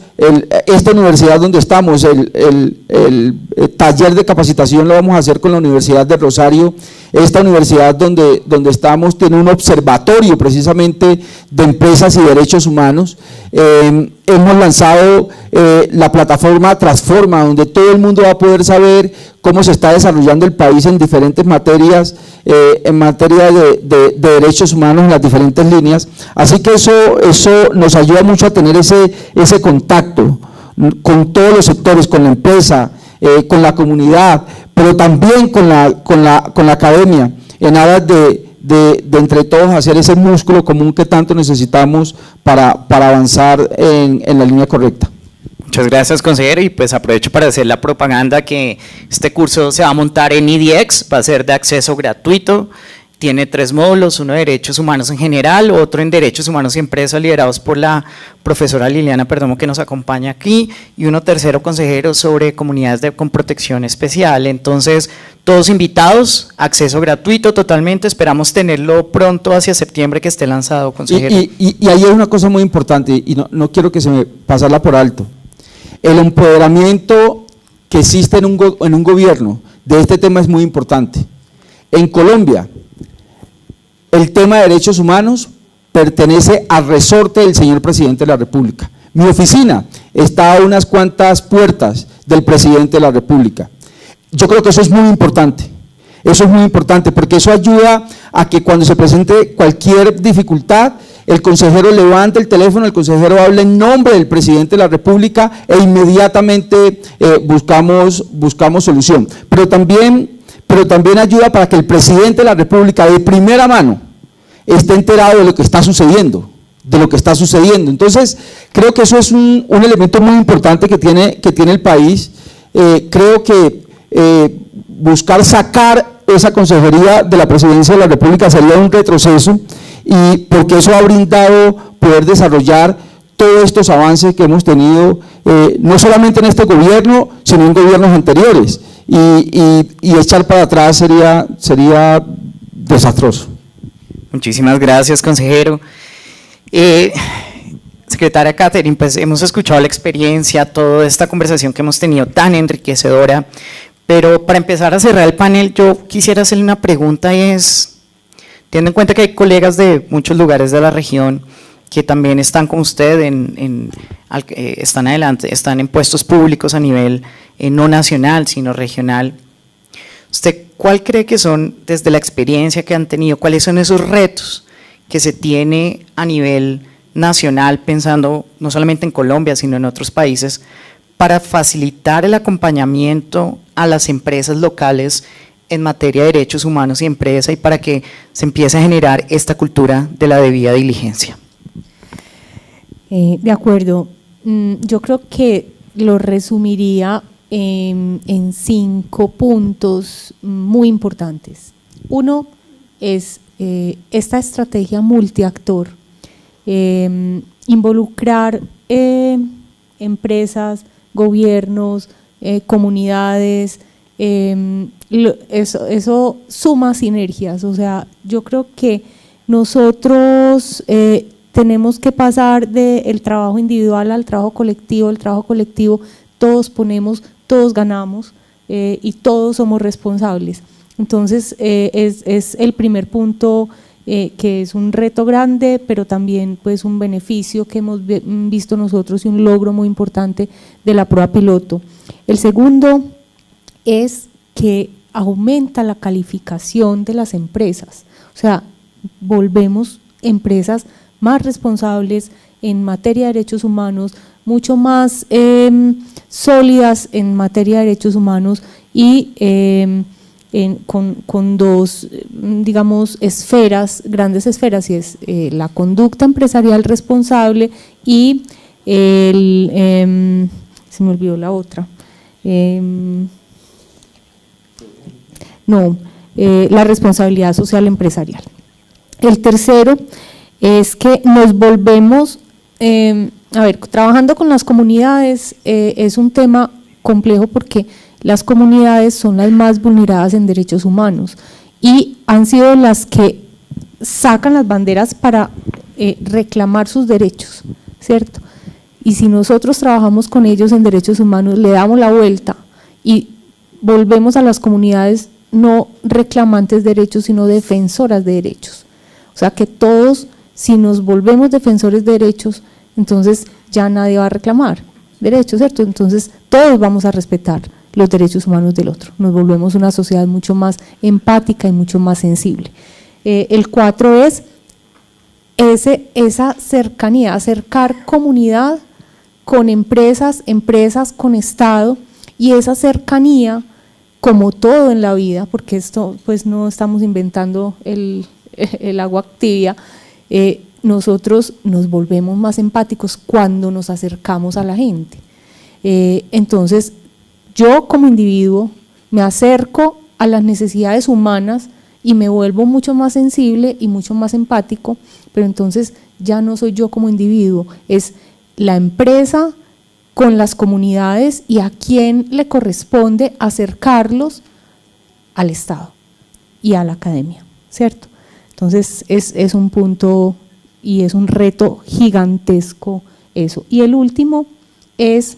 Speaker 3: esta universidad donde estamos, el taller de capacitación lo vamos a hacer con la Universidad de Rosario. Esta universidad donde estamos tiene un observatorio precisamente de empresas y derechos humanos. Hemos lanzado la plataforma Transforma, donde todo el mundo va a poder saber cómo se está desarrollando el país en diferentes materias, en materia de derechos humanos en las diferentes líneas. Así que eso nos ayuda mucho a tener ese contacto con todos los sectores, con la empresa, con la comunidad, pero también con la academia, en aras de entre todos hacer ese músculo común que tanto necesitamos para avanzar en la línea correcta.
Speaker 2: Muchas gracias, consejero, y pues aprovecho para hacer la propaganda que este curso se va a montar en IDX, va a ser de acceso gratuito, tiene 3 módulos, uno de Derechos Humanos en general, otro en Derechos Humanos y Empresas liderados por la profesora Liliana Perdomo que nos acompaña aquí, y uno tercero, consejero, sobre comunidades con protección especial. Entonces, todos invitados, acceso gratuito totalmente, esperamos tenerlo pronto hacia septiembre que esté lanzado, consejero.
Speaker 3: Y ahí hay una cosa muy importante, y no quiero que se me pasarla por alto. El empoderamiento que existe en un gobierno de este tema es muy importante. En Colombia, el tema de derechos humanos pertenece al resorte del señor presidente de la República. Mi oficina está a unas cuantas puertas del presidente de la República. Yo creo que eso es muy importante. Eso es muy importante porque eso ayuda a que cuando se presente cualquier dificultad, el consejero levante el teléfono, el consejero habla en nombre del presidente de la República e inmediatamente buscamos solución. Pero también ayuda para que el presidente de la República de primera mano esté enterado de lo que está sucediendo, Entonces, creo que eso es un elemento muy importante que tiene el país. Creo que buscar sacar esa consejería de la presidencia de la República sería un retroceso, y porque eso ha brindado poder desarrollar todos estos avances que hemos tenido, no solamente en este gobierno, sino en gobiernos anteriores, y echar para atrás sería desastroso.
Speaker 2: Muchísimas gracias, consejero. Secretaria Catherine, pues hemos escuchado la experiencia, toda esta conversación que hemos tenido tan enriquecedora, pero para empezar a cerrar el panel, yo quisiera hacerle una pregunta, y es, teniendo en cuenta que hay colegas de muchos lugares de la región que también están con usted, están en puestos públicos a nivel no nacional, sino regional, ¿usted cuál cree que son, desde la experiencia que han tenido, cuáles son esos retos que se tiene a nivel nacional, pensando no solamente en Colombia, sino en otros países, para facilitar el acompañamiento a las empresas locales en materia de derechos humanos y empresa, y para que se empiece a generar esta cultura de la debida diligencia?
Speaker 4: De acuerdo, yo creo que lo resumiría en 5 puntos muy importantes. Uno es esta estrategia multiactor, involucrar empresas, gobiernos, comunidades, eso suma sinergias. O sea, yo creo que nosotros tenemos que pasar del trabajo individual al trabajo colectivo. El trabajo colectivo, todos ponemos, todos ganamos y todos somos responsables. Entonces, es el primer punto, que es un reto grande, pero también pues un beneficio que hemos visto nosotros y un logro muy importante de la prueba piloto. El segundo es que aumenta la calificación de las empresas, o sea, volvemos empresas más responsables en materia de derechos humanos, mucho más sólidas en materia de derechos humanos y con dos, digamos, esferas, grandes esferas, y es la conducta empresarial responsable y se me olvidó la otra, la responsabilidad social empresarial. El tercero es que nos volvemos, trabajando con las comunidades es un tema complejo porque las comunidades son las más vulneradas en derechos humanos y han sido las que sacan las banderas para reclamar sus derechos, ¿cierto? Y si nosotros trabajamos con ellos en derechos humanos, le damos la vuelta y volvemos a las comunidades no reclamantes de derechos, sino defensoras de derechos. O sea que todos, si nos volvemos defensores de derechos, entonces ya nadie va a reclamar derechos, ¿cierto? Entonces todos vamos a respetar los derechos humanos del otro, nos volvemos una sociedad mucho más empática y mucho más sensible. El 4 es esa cercanía, acercar comunidad con empresas, empresas con Estado, y esa cercanía, como todo en la vida, porque esto pues no estamos inventando el agua tibia, nosotros nos volvemos más empáticos cuando nos acercamos a la gente. Entonces, yo como individuo me acerco a las necesidades humanas y me vuelvo mucho más sensible y mucho más empático, pero entonces ya no soy yo como individuo, es la empresa con las comunidades y a quién le corresponde acercarlos al Estado y a la academia, ¿cierto? Entonces es un punto y es un reto gigantesco eso. Y el último es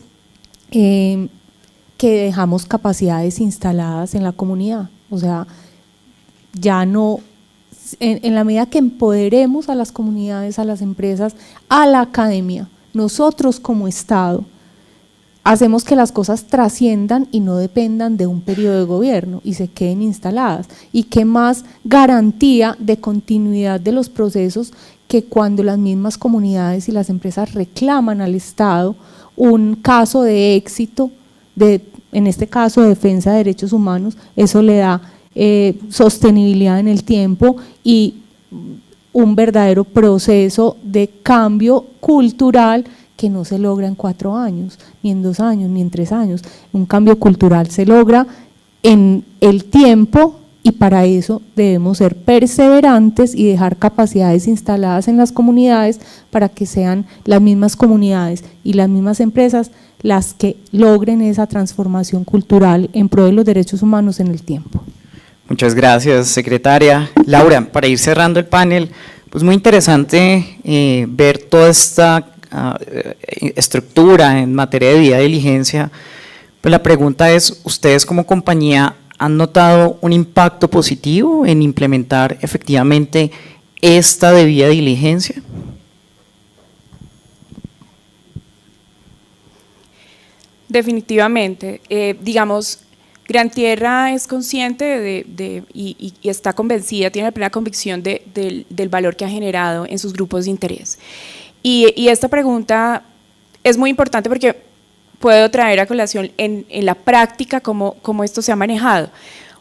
Speaker 4: que dejamos capacidades instaladas en la comunidad, o sea, ya no, en la medida que empoderemos a las comunidades, a las empresas, a la academia, nosotros como Estado, hacemos que las cosas trasciendan y no dependan de un periodo de gobierno y se queden instaladas. Y qué más garantía de continuidad de los procesos que cuando las mismas comunidades y las empresas reclaman al Estado un caso de éxito, en este caso de defensa de derechos humanos, eso le da sostenibilidad en el tiempo y un verdadero proceso de cambio cultural que no se logra en 4 años, ni en 2 años, ni en 3 años. Un cambio cultural se logra en el tiempo y para eso debemos ser perseverantes y dejar capacidades instaladas en las comunidades para que sean las mismas comunidades y las mismas empresas las que logren esa transformación cultural en pro de los derechos humanos en el tiempo.
Speaker 2: Muchas gracias, secretaria. Laura, para ir cerrando el panel, pues muy interesante ver toda esta estructura en materia de debida diligencia. Pues la pregunta es, ¿ustedes como compañía han notado un impacto positivo en implementar efectivamente esta debida diligencia?
Speaker 5: Definitivamente, digamos, Gran Tierra es consciente y está convencida, tiene la plena convicción del valor que ha generado en sus grupos de interés. Y esta pregunta es muy importante porque puedo traer a colación en la práctica cómo esto se ha manejado.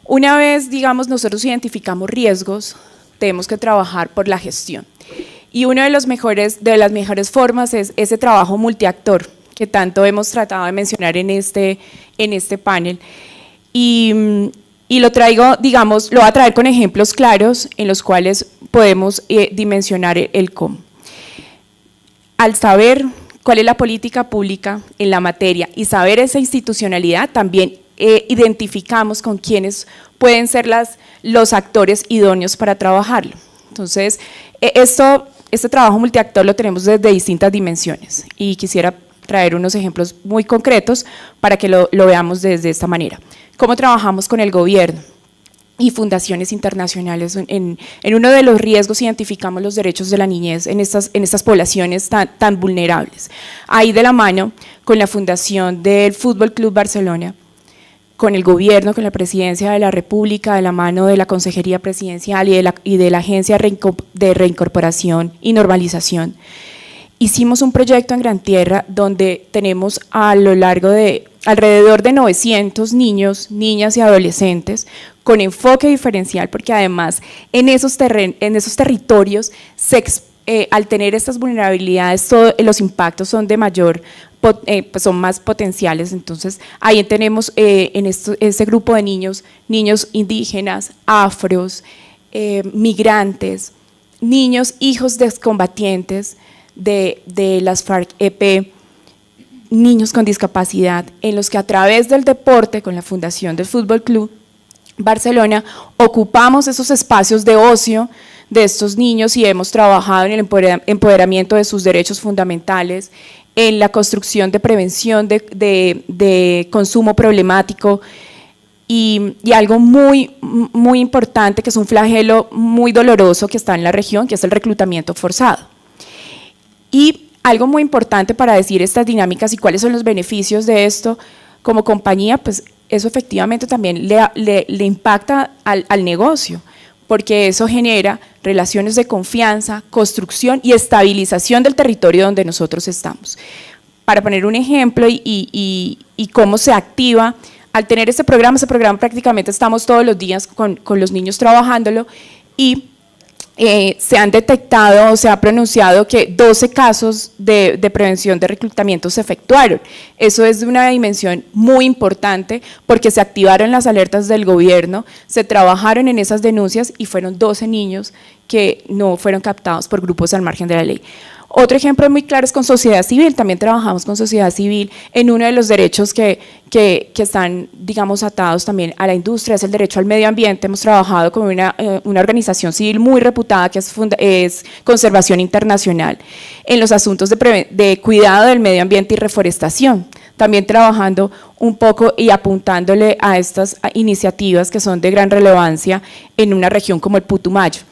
Speaker 5: Una vez, digamos, nosotros identificamos riesgos, tenemos que trabajar por la gestión. Y una de las mejores formas es ese trabajo multiactor que tanto hemos tratado de mencionar en este panel. Y lo traigo, digamos, lo voy a traer con ejemplos claros en los cuales podemos dimensionar el cómo. Al saber cuál es la política pública en la materia y saber esa institucionalidad, también identificamos con quiénes pueden ser los actores idóneos para trabajarlo. Entonces, este trabajo multiactor lo tenemos desde distintas dimensiones y quisiera traer unos ejemplos muy concretos para que lo veamos desde esta manera. ¿Cómo trabajamos con el gobierno y fundaciones internacionales? En uno de los riesgos identificamos los derechos de la niñez en estas poblaciones tan vulnerables. Ahí de la mano con la fundación del Fútbol Club Barcelona, con el gobierno, con la presidencia de la República, de la mano de la Consejería Presidencial y de la Agencia de Reincorporación y Normalización. Hicimos un proyecto en Gran Tierra donde tenemos a lo largo de alrededor de 900 niños, niñas y adolescentes con enfoque diferencial, porque además en esos territorios al tener estas vulnerabilidades, los impactos son de mayor, pues son más potenciales. Entonces ahí tenemos ese grupo de niños indígenas, afros, migrantes, niños hijos de excombatientes de las FARC-EP, niños con discapacidad, en los que a través del deporte, con la fundación del Fútbol Club Barcelona, ocupamos esos espacios de ocio de estos niños y hemos trabajado en el empoderamiento de sus derechos fundamentales, en la construcción de prevención de consumo problemático y algo muy importante, que es un flagelo muy doloroso que está en la región, que es el reclutamiento forzado. Y algo muy importante para decir estas dinámicas y cuáles son los beneficios de esto como compañía, pues eso efectivamente también le impacta al negocio, porque eso genera relaciones de confianza, construcción y estabilización del territorio donde nosotros estamos. Para poner un ejemplo y cómo se activa, al tener ese programa prácticamente estamos todos los días con los niños trabajándolo y se han detectado o se ha pronunciado que 12 casos de prevención de reclutamiento se efectuaron. Eso es de una dimensión muy importante porque se activaron las alertas del gobierno, se trabajaron en esas denuncias y fueron 12 niños que no fueron captados por grupos al margen de la ley. Otro ejemplo muy claro es con sociedad civil. También trabajamos con sociedad civil en uno de los derechos que están, digamos, atados también a la industria, es el derecho al medio ambiente. Hemos trabajado con una organización civil muy reputada que es Conservación Internacional en los asuntos de cuidado del medio ambiente y reforestación, también trabajando un poco y apuntándole a estas iniciativas que son de gran relevancia en una región como el Putumayo.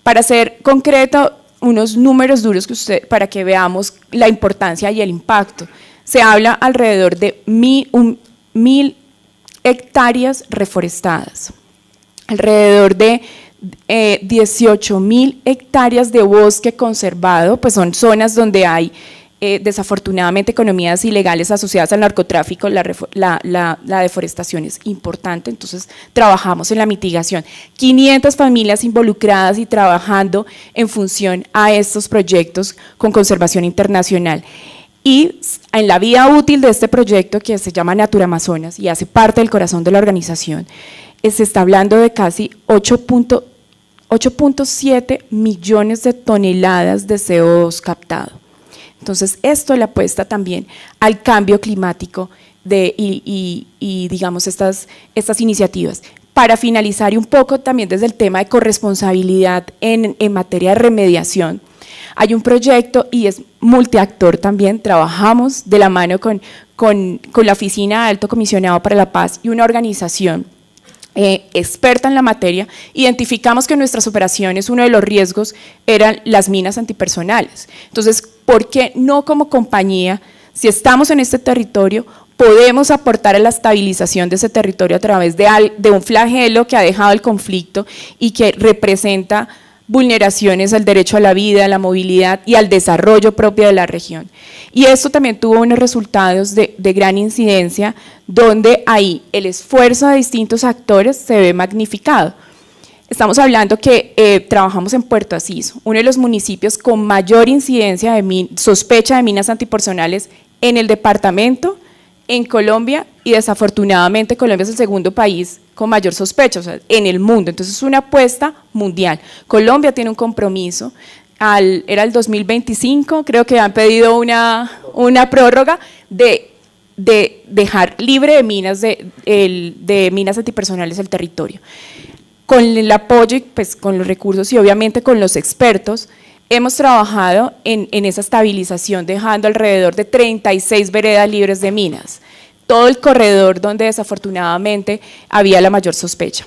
Speaker 5: Para ser concreto, unos números duros para que veamos la importancia y el impacto. Se habla alrededor de 1.000 hectáreas reforestadas, alrededor de 18.000 hectáreas de bosque conservado, pues son zonas donde hay desafortunadamente economías ilegales asociadas al narcotráfico. La deforestación es importante, entonces trabajamos en la mitigación. 500 familias involucradas y trabajando en función a estos proyectos con Conservación Internacional. Y en la vida útil de este proyecto, que se llama Natura Amazonas y hace parte del corazón de la organización, se está hablando de casi 8.7 millones de toneladas de CO2 captado. Entonces, esto le apuesta también al cambio climático y digamos, estas iniciativas. Para finalizar y un poco también desde el tema de corresponsabilidad en materia de remediación, hay un proyecto y es multiactor también. Trabajamos de la mano con la Oficina de Alto Comisionado para la Paz y una organización experta en la materia. Identificamos que en nuestras operaciones uno de los riesgos eran las minas antipersonales. Entonces, ¿por qué no como compañía, si estamos en este territorio, podemos aportar a la estabilización de ese territorio a través de un flagelo que ha dejado el conflicto y que representa vulneraciones al derecho a la vida, a la movilidad y al desarrollo propio de la región? Y esto también tuvo unos resultados de gran incidencia, donde ahí el esfuerzo de distintos actores se ve magnificado. Estamos hablando que trabajamos en Puerto Asís, uno de los municipios con mayor incidencia de sospecha de minas antipersonales en el departamento, en Colombia, y desafortunadamente Colombia es el segundo país con mayor sospecha, o sea, en el mundo. Entonces es una apuesta mundial. Colombia tiene un compromiso, era el 2025, creo que han pedido una prórroga de dejar libre de minas, de minas antipersonales el territorio. Con el apoyo, pues con los recursos y obviamente con los expertos, hemos trabajado en esa estabilización, dejando alrededor de 36 veredas libres de minas, todo el corredor donde desafortunadamente había la mayor sospecha.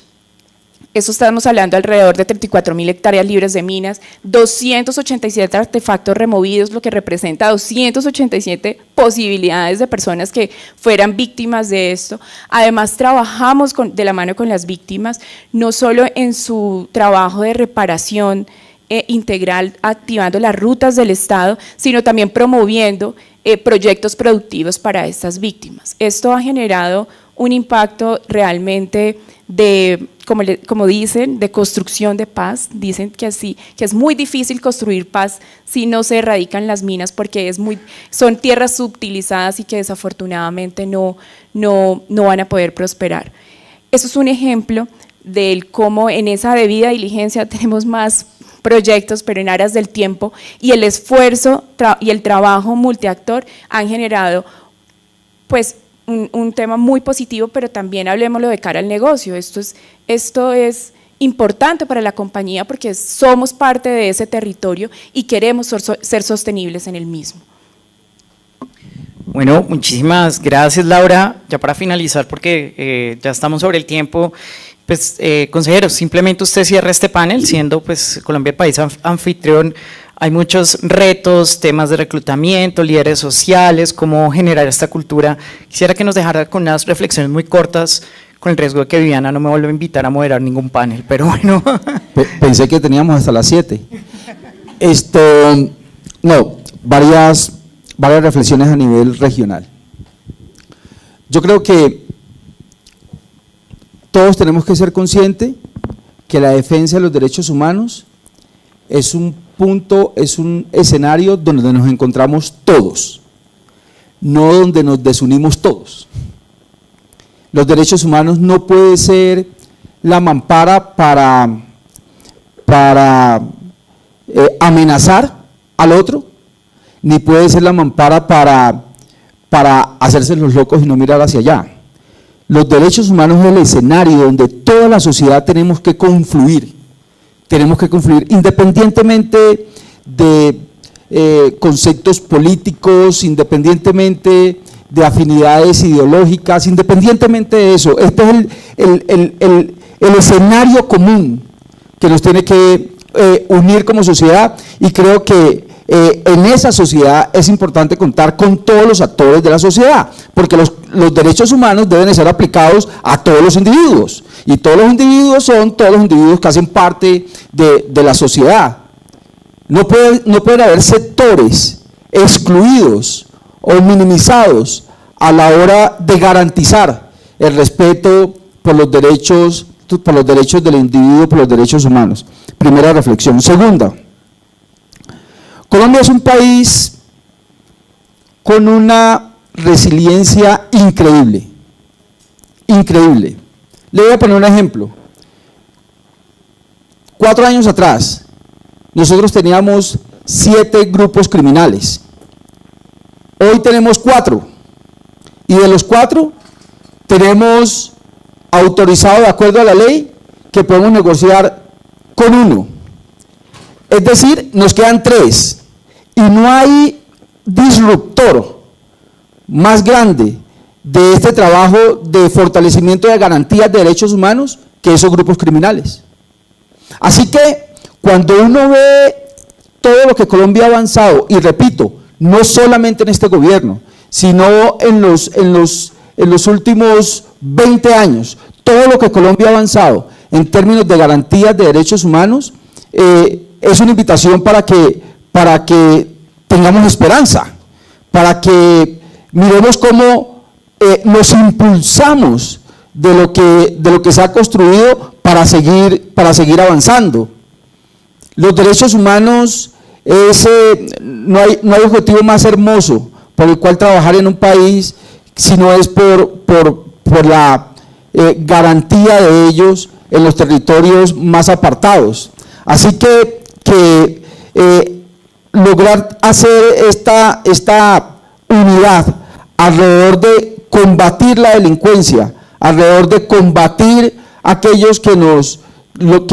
Speaker 5: Eso estamos hablando alrededor de 34.000 hectáreas libres de minas, 287 artefactos removidos, lo que representa 287 posibilidades de personas que fueran víctimas de esto. Además, trabajamos de la mano con las víctimas, no solo en su trabajo de reparación integral, activando las rutas del Estado, sino también promoviendo proyectos productivos para estas víctimas. Esto ha generado un impacto realmente de, como dicen, de construcción de paz. Dicen que es muy difícil construir paz si no se erradican las minas, porque son tierras subutilizadas y que desafortunadamente no van a poder prosperar. Eso es un ejemplo del cómo en esa debida diligencia tenemos más proyectos, pero en aras del tiempo, y el esfuerzo y el trabajo multiactor han generado pues un tema muy positivo, pero también hablemoslo de cara al negocio. Esto es importante para la compañía porque somos parte de ese territorio y queremos ser sostenibles en el mismo.
Speaker 2: Bueno, muchísimas gracias, Laura. Ya para finalizar, porque ya estamos sobre el tiempo, pues consejero, simplemente usted cierra este panel, siendo pues Colombia el país anfitrión. Hay muchos retos, temas de reclutamiento, líderes sociales, cómo generar esta cultura. Quisiera que nos dejara con unas reflexiones muy cortas, con el riesgo de que Viviana no me vuelva a invitar a moderar ningún panel, pero bueno.
Speaker 3: Pensé que teníamos hasta las 7. No, varias reflexiones a nivel regional. Yo creo que todos tenemos que ser conscientes que la defensa de los derechos humanos es un punto, es un escenario donde nos encontramos todos, no donde nos desunimos todos. Los derechos humanos no puede ser la mampara para amenazar al otro, ni puede ser la mampara para hacerse los locos y no mirar hacia allá. Los derechos humanos es el escenario donde toda la sociedad tenemos que confluir independientemente de conceptos políticos, independientemente de afinidades ideológicas, independientemente de eso. Este es el escenario común que nos tiene que unir como sociedad, y creo que en esa sociedad es importante contar con todos los actores de la sociedad, porque los derechos humanos deben ser aplicados a todos los individuos, y todos los individuos son todos los individuos que hacen parte de la sociedad. No pueden haber sectores excluidos o minimizados a la hora de garantizar el respeto por los derechos del individuo, por los derechos humanos. Primera reflexión. Segunda, Colombia es un país con una resiliencia increíble, increíble. Le voy a poner un ejemplo. 4 años atrás, nosotros teníamos 7 grupos criminales. Hoy tenemos 4, y de los 4 tenemos autorizado, de acuerdo a la ley, que podemos negociar con 1. Es decir, nos quedan 3, y no hay disruptor más grande de este trabajo de fortalecimiento de garantías de derechos humanos que esos grupos criminales. Así que cuando uno ve todo lo que Colombia ha avanzado, y repito, no solamente en este gobierno, sino en los últimos 20 años, todo lo que Colombia ha avanzado en términos de garantías de derechos humanos, es una invitación para que tengamos esperanza, para que miremos cómo nos impulsamos de lo que se ha construido para seguir avanzando. Los derechos humanos, no hay objetivo más hermoso por el cual trabajar en un país, si no es por la garantía de ellos en los territorios más apartados. Así que lograr hacer esta unidad alrededor de combatir la delincuencia, alrededor de combatir aquellos que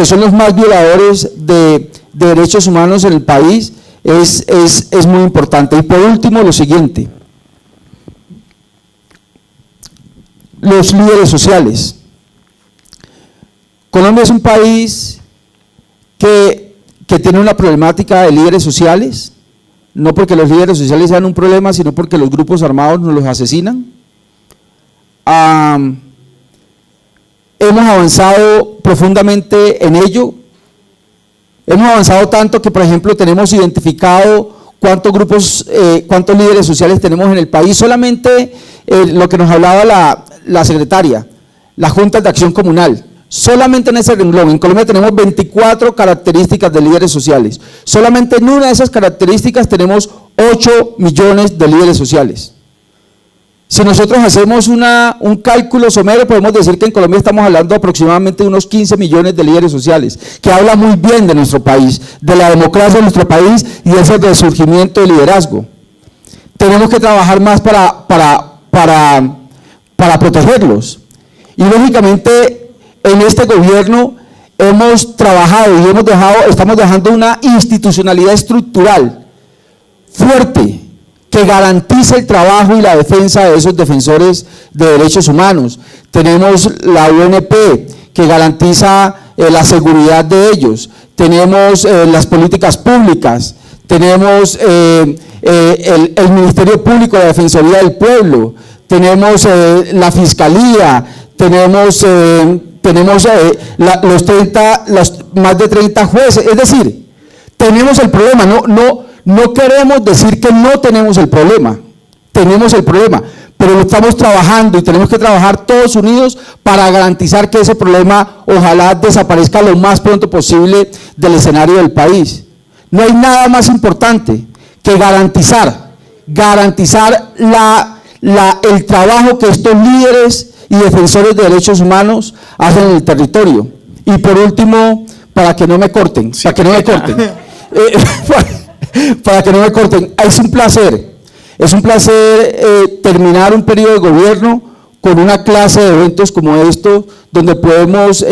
Speaker 3: son los más violadores de derechos humanos en el país, es muy importante. Y por último, lo siguiente: los líderes sociales. Colombia es un país que tiene una problemática de líderes sociales, no porque los líderes sociales sean un problema, sino porque los grupos armados nos los asesinan. Hemos avanzado profundamente en ello. Hemos avanzado tanto que, por ejemplo, tenemos identificado cuántos grupos, cuántos líderes sociales tenemos en el país. Solamente lo que nos hablaba la secretaria, las juntas de acción comunal. Solamente en ese renglón, en Colombia tenemos 24 características de líderes sociales. Solamente en una de esas características tenemos 8 millones de líderes sociales. Si nosotros hacemos un cálculo somero, podemos decir que en Colombia estamos hablando aproximadamente de unos 15 millones de líderes sociales, que habla muy bien de nuestro país, de la democracia de nuestro país y de ese resurgimiento de liderazgo. Tenemos que trabajar más para protegerlos. Y lógicamente en este gobierno hemos trabajado y estamos dejando una institucionalidad estructural fuerte que garantice el trabajo y la defensa de esos defensores de derechos humanos. Tenemos la UNP que garantiza la seguridad de ellos, tenemos las políticas públicas, tenemos el Ministerio Público de la Defensoría del Pueblo, tenemos la Fiscalía, tenemos los más de 30 jueces. Es decir, tenemos el problema, no queremos decir que no tenemos el problema, tenemos el problema, pero lo estamos trabajando y tenemos que trabajar todos unidos para garantizar que ese problema ojalá desaparezca lo más pronto posible del escenario del país. No hay nada más importante que garantizar el trabajo que estos líderes y defensores de derechos humanos hacen en el territorio. Y por último, para que no me corten, para que no me corten, es un placer terminar un periodo de gobierno con una clase de eventos como estos, donde podemos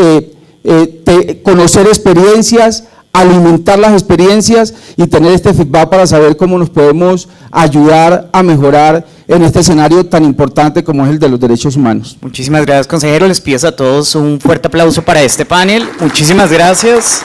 Speaker 3: conocer experiencias, alimentar las experiencias y tener este feedback para saber cómo nos podemos ayudar a mejorar en este escenario tan importante como es el de los derechos humanos.
Speaker 2: Muchísimas gracias, consejero. Les pido a todos un fuerte aplauso para este panel. Muchísimas gracias.